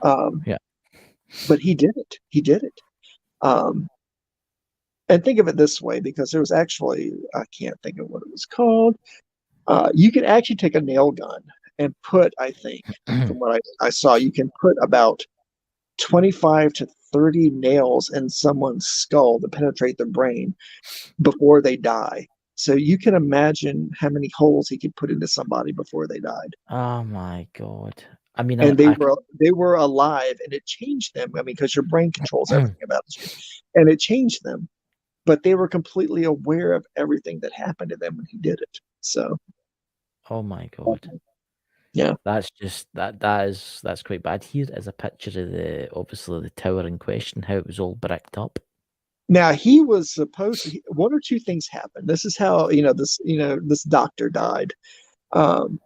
But he did it. And think of it this way, because there was actually, I can't think of what it was called. You could actually take a nail gun and put, I think, from what I saw, you can put about 25 to 30 nails in someone's skull to penetrate their brain before they die. So you can imagine how many holes he could put into somebody before they died. Oh my God. I mean, and they were alive, and it changed them. I mean, because your brain controls everything about you, and it changed them. But they were completely aware of everything that happened to them when he did it. So, oh my God, yeah, that's quite bad. Here is a picture of obviously the tower in question, how it was all bricked up. Now he was supposed to. One or two things happened. This is how this doctor died. Um,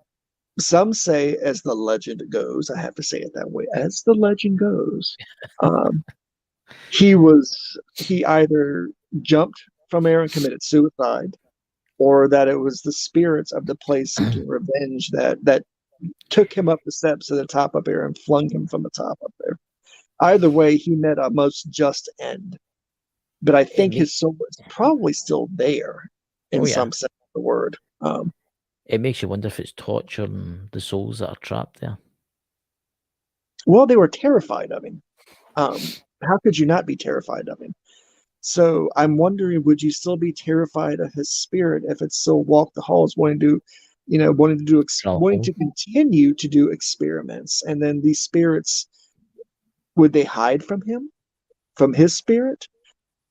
some say, as the legend goes, I have to say it that way. As the legend goes, um, he either jumped from air and committed suicide, or that it was the spirits of the place seeking revenge that took him up the steps to the top up there and flung him from the top up there. Either way, he met a most just end. But I think his soul is probably still there in some sense of the word. It makes you wonder if it's torturing the souls that are trapped there. Well, they were terrified of him. How could you not be terrified of him? So I'm wondering, would you still be terrified of his spirit if it still walked the halls, wanting to continue to do experiments? And then these spirits, would they hide from him, from his spirit?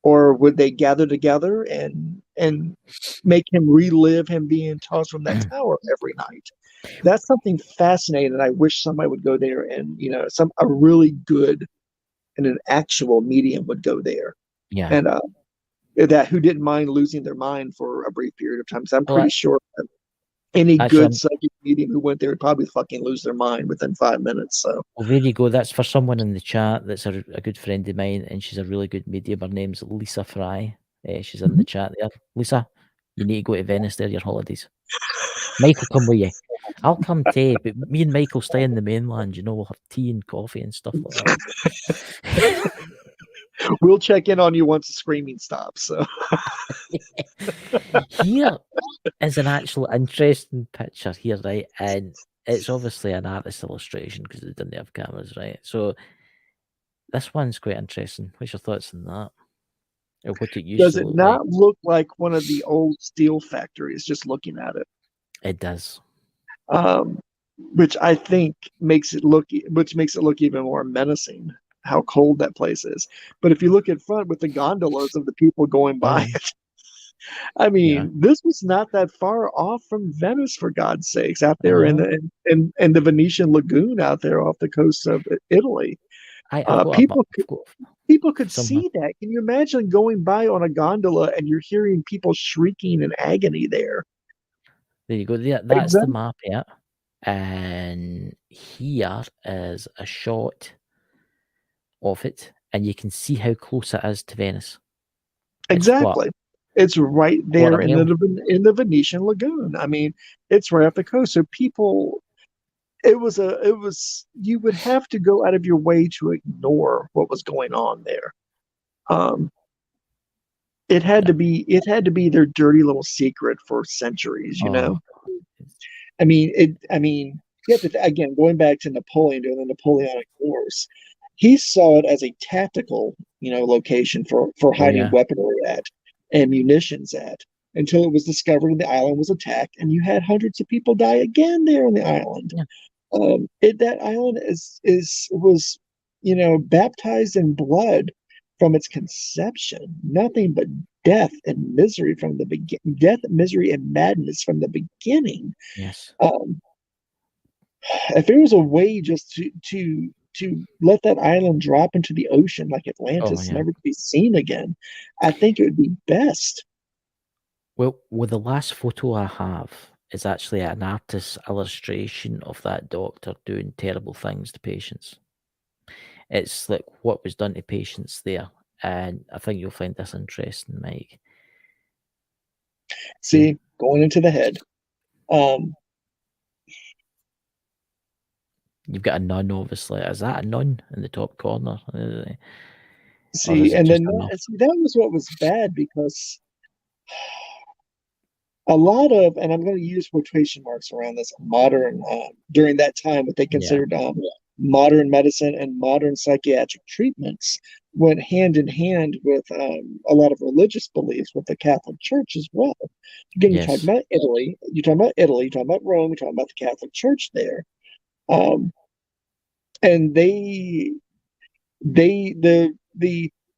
Or would they gather together and make him relive him being tossed from that tower every night? That's something fascinating. And I wish somebody would go there, and a really good and an actual medium would go there. Yeah. And that who didn't mind losing their mind for a brief period of time. So I'm pretty sure that any good psychic medium who went there would probably fucking lose their mind within 5 minutes. So well, there you go. That's for someone in the chat that's a good friend of mine, and she's a really good medium. Her name's Lisa Fry. She's in the chat there. Lisa, you need to go to Venice there, your holidays. Michael, come with you. I'll come too, but me and Michael stay in the mainland, we'll have tea and coffee and stuff like that. We'll check in on you once the screaming stops. So here is an actual interesting picture here, right? And it's obviously an artist illustration because they didn't have cameras, right? So this one's quite interesting. What's your thoughts on that? Or what it does it not look like one of the old steel factories? Just looking at it, it does. Which I think makes it look even more menacing. How cold that place is. But if you look at front with the gondolas of the people going by it, I mean, this was not that far off from Venice, for God's sakes, out there in the Venetian lagoon out there off the coast of Italy. People could see that. Can you imagine going by on a gondola and you're hearing people shrieking in agony there? There you go. Yeah, that's the map, yeah. And here is a shot of it, and you can see how close it is to Venice. Exactly. It's right there in the Venetian lagoon. I mean, it's right off the coast. So people, you would have to go out of your way to ignore what was going on there. It had to be their dirty little secret for centuries, I mean, you have to, again, going back to Napoleon during the Napoleonic Wars, he saw it as a tactical, location for hiding weaponry at and munitions at, until it was discovered the island was attacked, and you had hundreds of people die again there on the island. That island was baptized in blood from its conception. Nothing but death and misery from the beginning. Death, misery, and madness from the beginning. Yes. If there was a way just to let that island drop into the ocean like Atlantis, never to be seen again, I think it would be best. Well, the last photo I have is actually an artist's illustration of that doctor doing terrible things to patients. It's like what was done to patients there, and I think you'll find this interesting, Mike. See, going into the head. You've got a nun, obviously. Is that a nun in the top corner? See, and then that was what was bad, because a lot of, and I'm going to use quotation marks around this, modern, during that time, what they considered modern medicine and modern psychiatric treatments went hand in hand with a lot of religious beliefs with the Catholic Church as well. Again, you're talking about Italy, you're talking about Rome, you're talking about the Catholic Church there. And the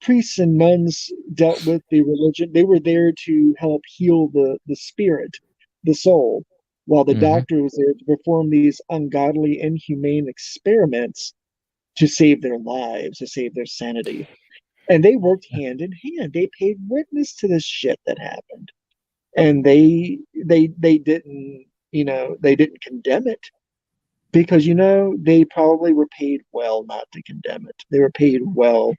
priests and nuns dealt with the religion. They were there to help heal the spirit, the soul, while the doctor was there to perform these ungodly, inhumane experiments to save their lives, to save their sanity. And they worked hand in hand. They paid witness to this shit that happened, and they didn't, they didn't condemn it because they probably were paid well not to condemn it. They were paid well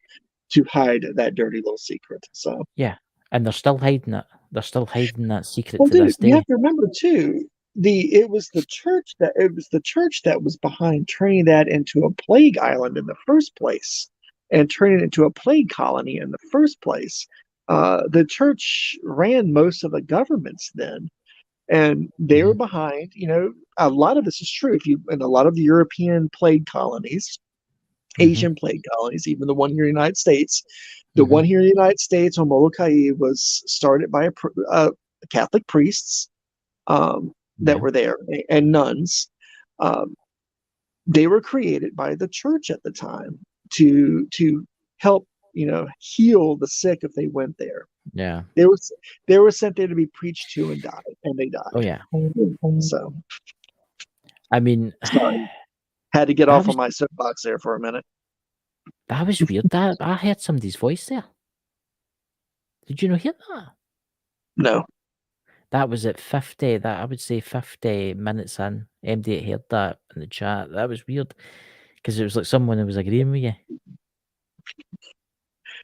to hide that dirty little secret. So Yeah, and they're still hiding it. They're still hiding that secret well, to dude, this you day. have to remember too. It was the church that was behind turning that into a plague island in the first place, and turning it into a plague colony in the first place. The church ran most of the governments then, and they were behind. A lot of this is true. If you in a lot of the European plague colonies, Asian plague colonies, even the one here in the United States, the one here in the United States on Molokai was started by Catholic priests. That were there and nuns. They were created by the church at the time to help heal the sick if they went there. Yeah. They were sent there to be preached to and died, and they died. Oh yeah. So I mean, sorry, had to get off on my soapbox there for a minute. That was weird. That I heard somebody's voice there. Did you not hear that? No. That was at 50. That I would say 50 minutes in. MD had heard that in the chat. That was weird because it was like someone who was agreeing with you.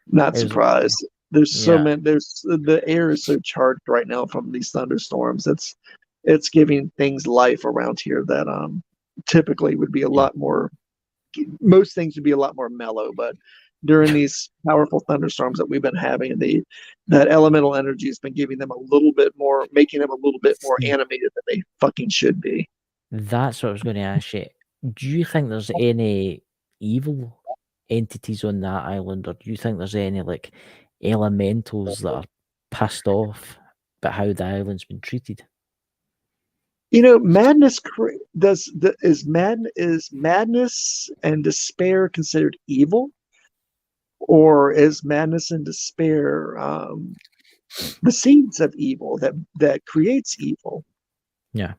Not surprised. There's so many. The air is so charged right now from these thunderstorms. It's giving things life around here that typically would be a lot more. Most things would be a lot more mellow, but during these powerful thunderstorms that we've been having, that elemental energy has been giving them a little bit more, making them a little bit more animated than they fucking should be. That's what I was going to ask you. Do you think there's any evil entities on that island, or do you think there's any like elementals that are pissed off about how the island's been treated? Madness is madness and despair considered evil? Or is madness and despair the seeds of evil that creates evil? Yeah.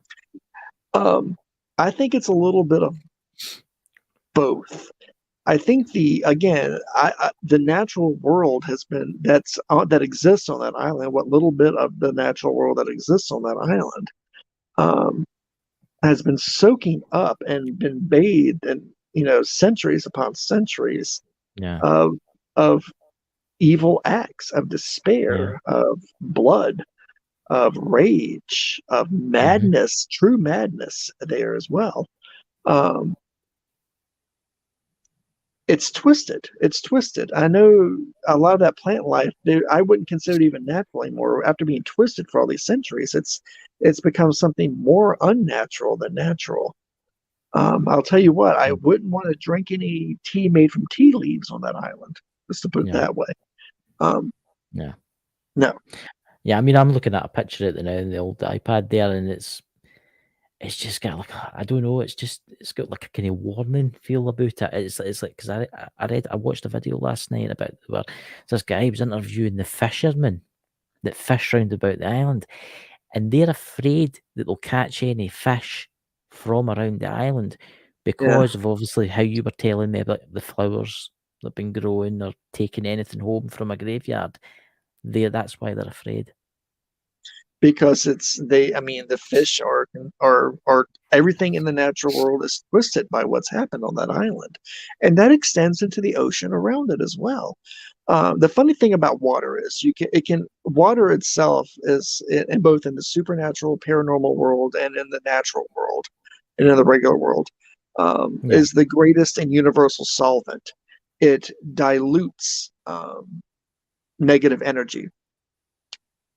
I think it's a little bit of both. I think the natural world that exists on that island, what little bit of the natural world that exists on that island, has been soaking up and been bathed in centuries upon centuries of evil acts, of despair, of blood, of rage, of madness, true madness there as well. It's twisted. I know a lot of that plant life, I wouldn't consider it even natural anymore. After being twisted for all these centuries, it's become something more unnatural than natural. I'll tell you what, I wouldn't want to drink any tea made from tea leaves on that island, just to put it that way. No. Yeah, I mean, I'm looking at a picture of it now in the old iPad there, and it's just got like, I don't know, it's got like a kind of warning feel about it. It's like, because I watched a video last night about where this guy was interviewing the fishermen that fish round about the island, and they're afraid that they'll catch any fish from around the island because of obviously how you were telling me about the flowers that have been growing or taking anything home from a graveyard. That's why they're afraid. Because the fish are everything in the natural world is twisted by what's happened on that island, and that extends into the ocean around it as well. The funny thing about water is water itself is in both in the supernatural paranormal world and in the natural world and in the regular world is the greatest and universal solvent. It dilutes negative energy.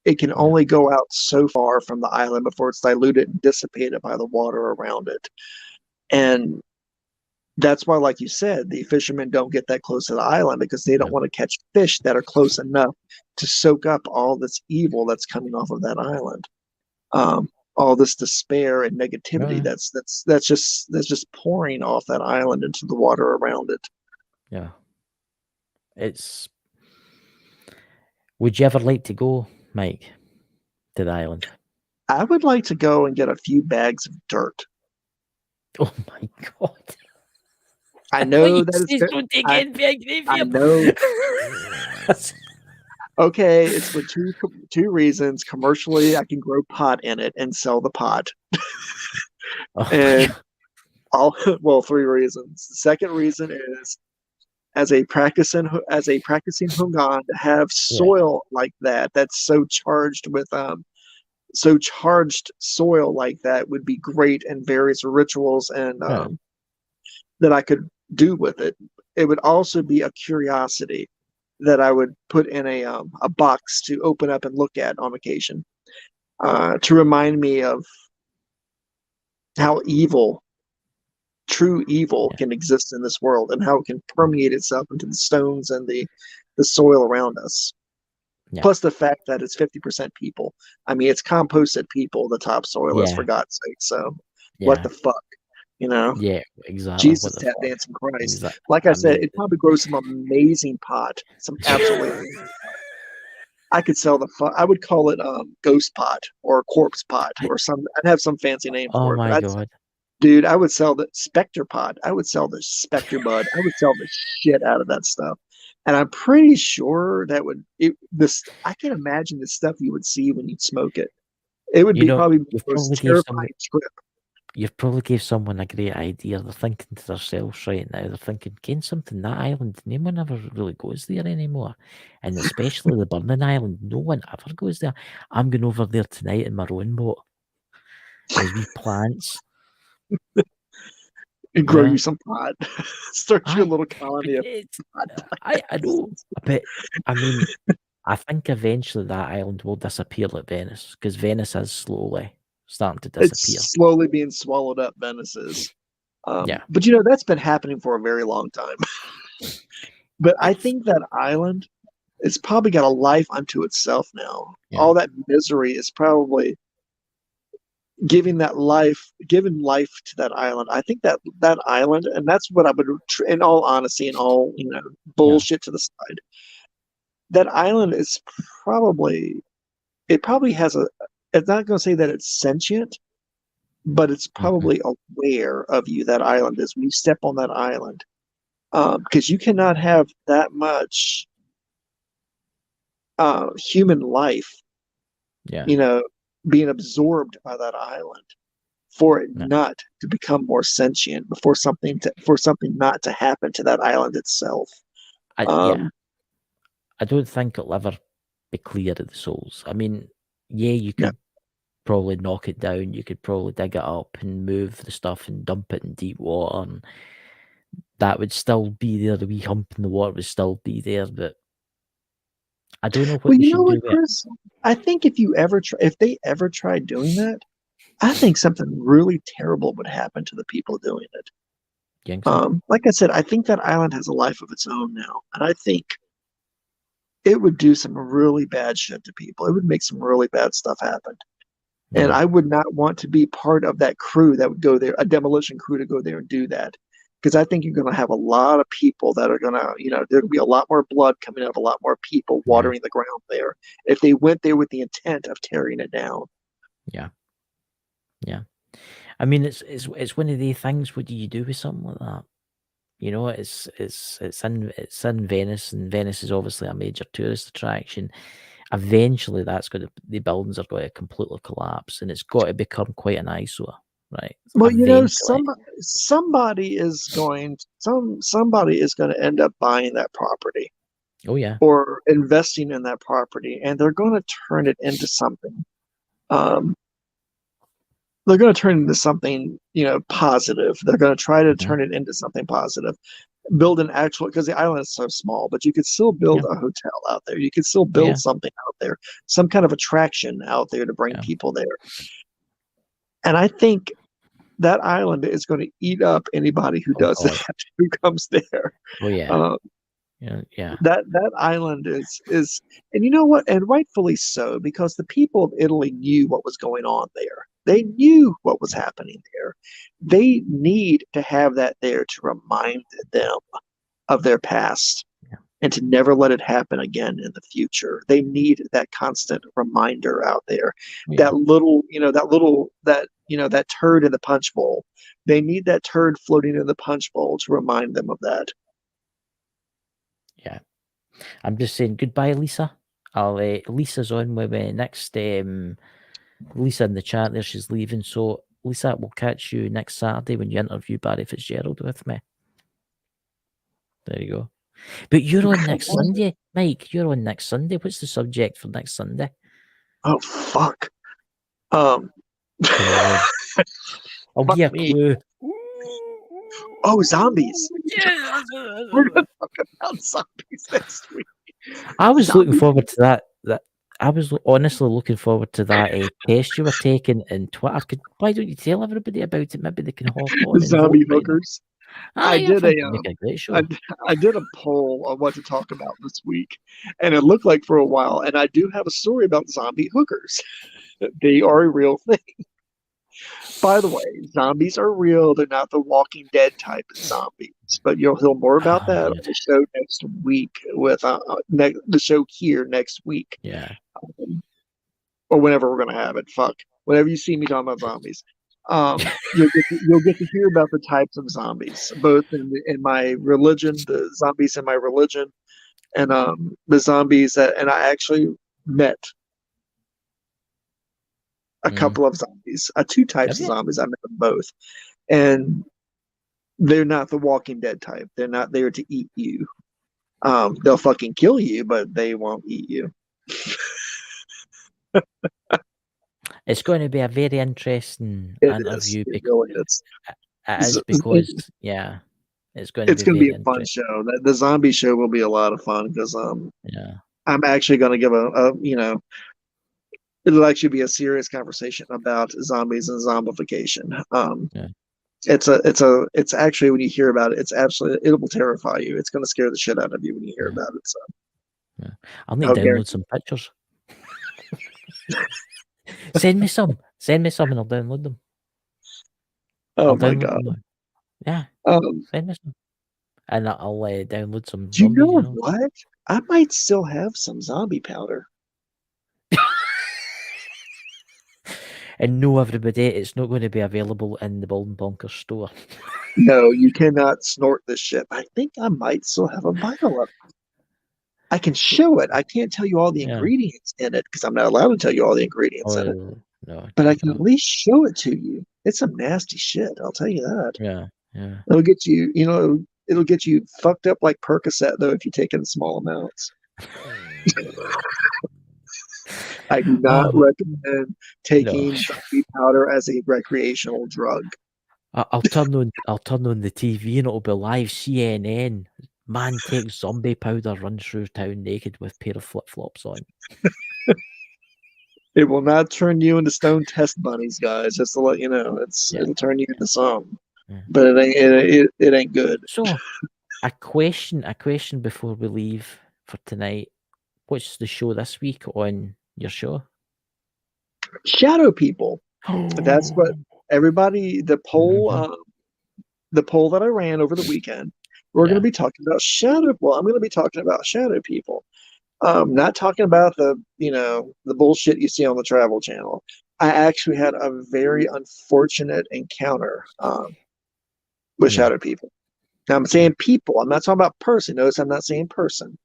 It can only go out so far from the island before it's diluted and dissipated by the water around it. And that's why, like you said, the fishermen don't get that close to the island because they don't want to catch fish that are close enough to soak up all this evil that's coming off of that island. All this despair and negativity that's just pouring off that island into the water around it. Yeah. Would you ever like to go, Mike, to the island? I would like to go and get a few bags of dirt. Oh my God. I know that is I know Okay, it's for two reasons. Commercially, I can grow pot in it and sell the pot. Oh, And well, three reasons. The second reason is as a practicing Hungan, to have yeah, soil like that that's so charged soil like that would be great in various rituals and yeah, that I could do with it. It would also be a curiosity that I would put in a box to open up and look at on occasion, to remind me of how true evil yeah, can exist in this world and how it can permeate itself into the stones and the soil around us. yeah, Plus the fact that it's 50% people. I mean, it's composted people, the topsoil is, for yeah, God's sake. So what yeah, the fuck, you know? yeah, exactly. What Jesus the tap fuck? dancing Christ. Exactly. Like I I said, mean, it probably grows some amazing pot, some absolutely amazing. I could sell I would call it ghost pot or corpse pot or some. I'd have some fancy name oh for it, but my god. dude, I would sell the Spectre pot. I would sell the Spectre bud. I would sell the shit out of that stuff. And I'm pretty sure that I can imagine the stuff you would see when you'd smoke it. It would You be know, probably the you've most probably gave someone terrifying trip. you've probably gave someone a great idea. They're thinking to themselves right now, they're thinking, "Gain something, that island, no one ever really goes there anymore. And especially the Burning Island, no one ever goes there. I'm going over there tonight in my rowing boat. There's wee plants, And you grow you know. some pot. Start your I little colony of it's pot I know, plants. but I mean, I think eventually that island will disappear like Venice, because Venice is slowly starting to disappear. It's slowly being swallowed up, Venice is. Yeah, But that's been happening for a very long time. But I it's think that island, it's probably got a life unto itself now. yeah, All that misery is probably giving life to that island. I think that island, and that's what I would, in all honesty, and all yeah, bullshit to the side. That island is probably it probably has a. It's not going to say that it's sentient, but it's mhm, probably aware of you. That island is when you step on that island, because you cannot have that much human life, yeah, you know, being absorbed by that island for it yeah. not to become more sentient, for something not to happen to that island itself. Yeah, Um, I don't think it'll ever be clear of the souls. I mean, yeah, you yeah. could probably knock it down, you could probably dig it up and move the stuff and dump it in deep water, and that would still be there. The wee hump in the water would still be there, but I don't know what Well, they you know should do what, with it. Chris? I think if they ever tried doing that, I think something really terrible would happen to the people doing it. You think so? Like I said, I think that island has a life of its own now, and I think it would do some really bad shit to people. It would make some really bad stuff happen. And Yeah, I would not want to be part of that crew that would go there, a demolition crew to go there and do that. Because I think you're going to have a lot of people that are going to, there'll be a lot more blood coming out of a lot more people yeah, watering the ground there if they went there with the intent of tearing it down. yeah, yeah. I mean, it's one of the things. What do you do with something like that? You know, it's in Venice, and Venice is obviously a major tourist attraction. Eventually, the buildings are going to completely collapse, and it's got to become quite an eyesore, right? Well, Eventually, somebody is going to end up buying that property oh yeah, or investing in that property, and they're going to turn it into something. Um, they're going to turn it into something, positive. They're going to try to mhm, turn it into something positive. Build an actual, because the island is so small, but you could still yeah, build a hotel out there. You could still oh yeah, build something out there, some kind of attraction out there to bring yeah. people there. And I think that island is going to eat up anybody who Oh does god, that, who comes there. oh yeah, Uh, yeah, yeah, that island is, and you know what, and rightfully so, because the people of Italy knew what was going on there. They knew what was yeah, happening there. They need to have that there to remind them of their past yeah, and to never let it happen again in the future. They need that constant reminder out there. oh yeah, That turd in the punch bowl. They need that turd floating in the punch bowl to remind them of that. yeah. I'm just saying goodbye, Lisa. Lisa's on with me next. Lisa in the chat there, she's leaving. So, Lisa, we'll catch you next Saturday when you interview Barry Fitzgerald with me. There you go. But you're on next Sunday, Mike. You're on next Sunday. What's the subject for next Sunday? Oh, fuck. Come on. I'll give you a clue. Oh, zombies. Yeah. We're going to talk about zombies next week. I was looking forward to that. I was honestly looking forward to that test you were taking in Twitter. Why don't you tell everybody about it? Maybe they can hop on. The zombie and vote hookers. I did think it'd make a great show. I did a poll on what to talk about this week, and it looked like for a while. And I do have a story about zombie hookers. They are a real thing. By the way, zombies are real. They're not the Walking Dead type of zombies. But you'll hear more about that on the show next week with the show here next week. Yeah. Or whenever we're going to have it. Fuck. Whenever you see me talking about zombies. You'll get to hear about the types of zombies, both in my religion, the zombies in my religion, and the zombies and I actually met a couple of zombies, two types of zombies. I met them both, and they're not the Walking Dead type. They're not there to eat you. They'll fucking kill you, but they won't eat you. It's going to be a very interesting interview. It really is. It is because, it's going to be a fun show. The zombie show will be a lot of fun because I'm actually going to give it'll actually be a serious conversation about zombies and zombification. It's actually, when you hear about it, it will terrify you. It's going to scare the shit out of you when you hear about it. So I'll need to download some pictures. Send me some and I'll download them. Oh my god. Yeah. Send me some. And I'll download some zombies. Do you know what? I might still have some zombie powder. And no, everybody, it's not going to be available in the Bonkers store. No, you cannot snort this shit. I think I might still have a vial of it. I can show it. I can't tell you all the ingredients in it because I'm not allowed to tell you all the ingredients in it. No, but I can at least show it to you. It's some nasty shit. I'll tell you that. Yeah. It'll get you, it'll get you fucked up like Percocet, though, if you take it in small amounts. I do not recommend taking zombie powder as a recreational drug. I'll turn on the TV and it'll be live CNN. Man takes zombie powder, runs through town naked with a pair of flip-flops on. It will not turn you into stone test bunnies, guys. Just to let you know, it'll turn you into some, but it ain't good. So, a question before we leave for tonight. What's the show this week on your show? Shadow People. That's what everybody. The poll that I ran over the weekend. We're going to be talking about shadow. Well, I'm going to be talking about shadow people. Not talking about the bullshit you see on the Travel Channel. I actually had a very unfortunate encounter with shadow people. Now I'm saying people. I'm not talking about person. Notice I'm not saying person.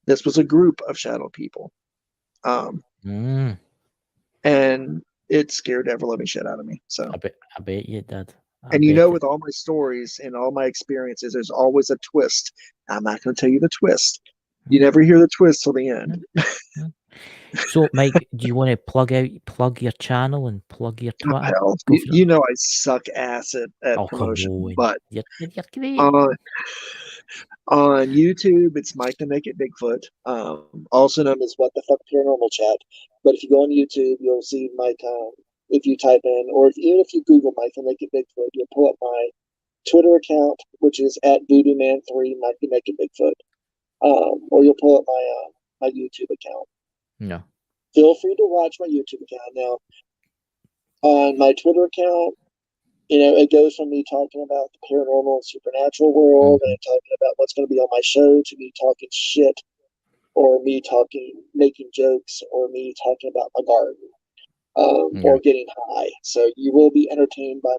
This was a group of shadow people. And it scared the ever-living shit out of me. So I bet you did. With all my stories and all my experiences, there's always a twist. I'm not going to tell you the twist. You never hear the twist till the end. So, Mike, do you want to plug your channel and plug your Twitter? Well, I suck ass at promotion, but you're great. On YouTube, it's Mike the Naked Bigfoot, also known as What the Fuck Paranormal Chat. But if you go on YouTube, you'll see Mike. If you type in, or even if you Google Mike the Naked Bigfoot, you'll pull up my Twitter account, which is at VoodooMan3 Mike the Naked Bigfoot, or you'll pull up my YouTube account. No. Feel free to watch my YouTube account now. On my Twitter account, it goes from me talking about the paranormal and supernatural world and talking about what's going to be on my show to me talking shit, or me making jokes, or me talking about my garden, or getting high. So you will be entertained by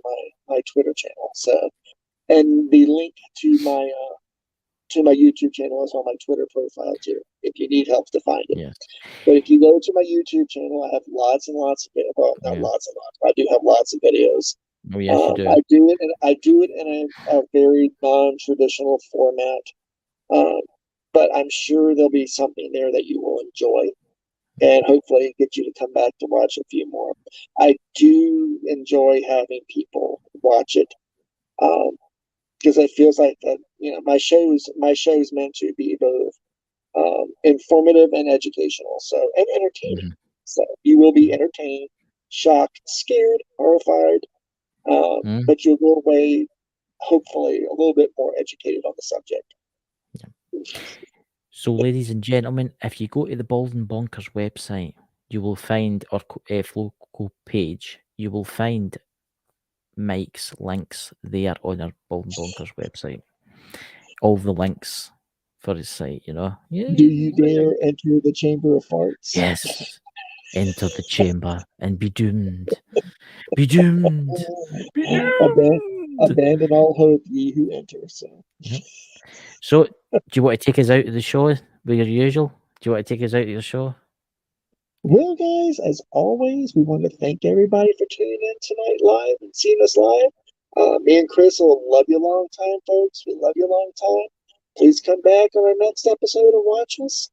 my Twitter channel. So, and the link to to my YouTube channel is on my Twitter profile too, if you need help to find it. Yes. But if you go to my YouTube channel, I have lots and lots of well, not Yeah. lots and lots. I do have lots of videos. Oh, yes, you do. I do it in a very non-traditional format. But I'm sure there'll be something there that you will enjoy, and hopefully get you to come back to watch a few more. I do enjoy having people watch it, because it feels like that, you know, my show's meant to be both informative and educational, so, and entertaining. So you will be entertained, shocked, scared, horrified, but you'll go away hopefully a little bit more educated on the subject. So, ladies and gentlemen, if you go to the Baldwin Bonkers website, you will find our local page. You will find Mike's links there on our Baldwin Bonkers website. All the links for his site, you know. Yeah. Do you dare enter the Chamber of Farts? Yes. Enter the chamber and be doomed. Be doomed. Be doomed. Abandon all hope, ye who enter. So. Yep. So, do you want to take us out of the show with your usual? Do you want to take us out of the show? Well, guys, as always, we want to thank everybody for tuning in tonight live and seeing us live. Me and Chris will love you a long time, folks. We love you a long time. Please come back on our next episode and watch us.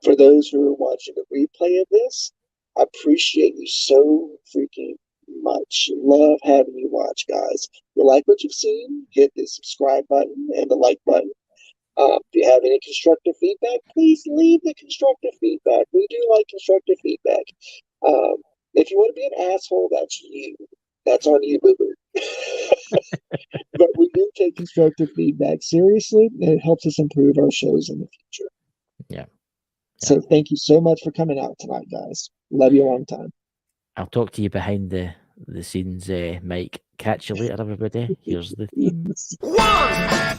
For those who are watching the replay of this, I appreciate you so freaking much. Love having you watch, guys. If you like what you've seen, hit the subscribe button and the like button. If you have any constructive feedback, please leave the constructive feedback. We do like constructive feedback. If you want to be an asshole, that's you. That's on you, boo-boo. But we do take constructive feedback seriously, and it helps us improve our shows in the future. Yeah. So thank you so much for coming out tonight, guys. Love you a long time. I'll talk to you behind the scenes, Mike. Catch you later, everybody. Here's the theme. 1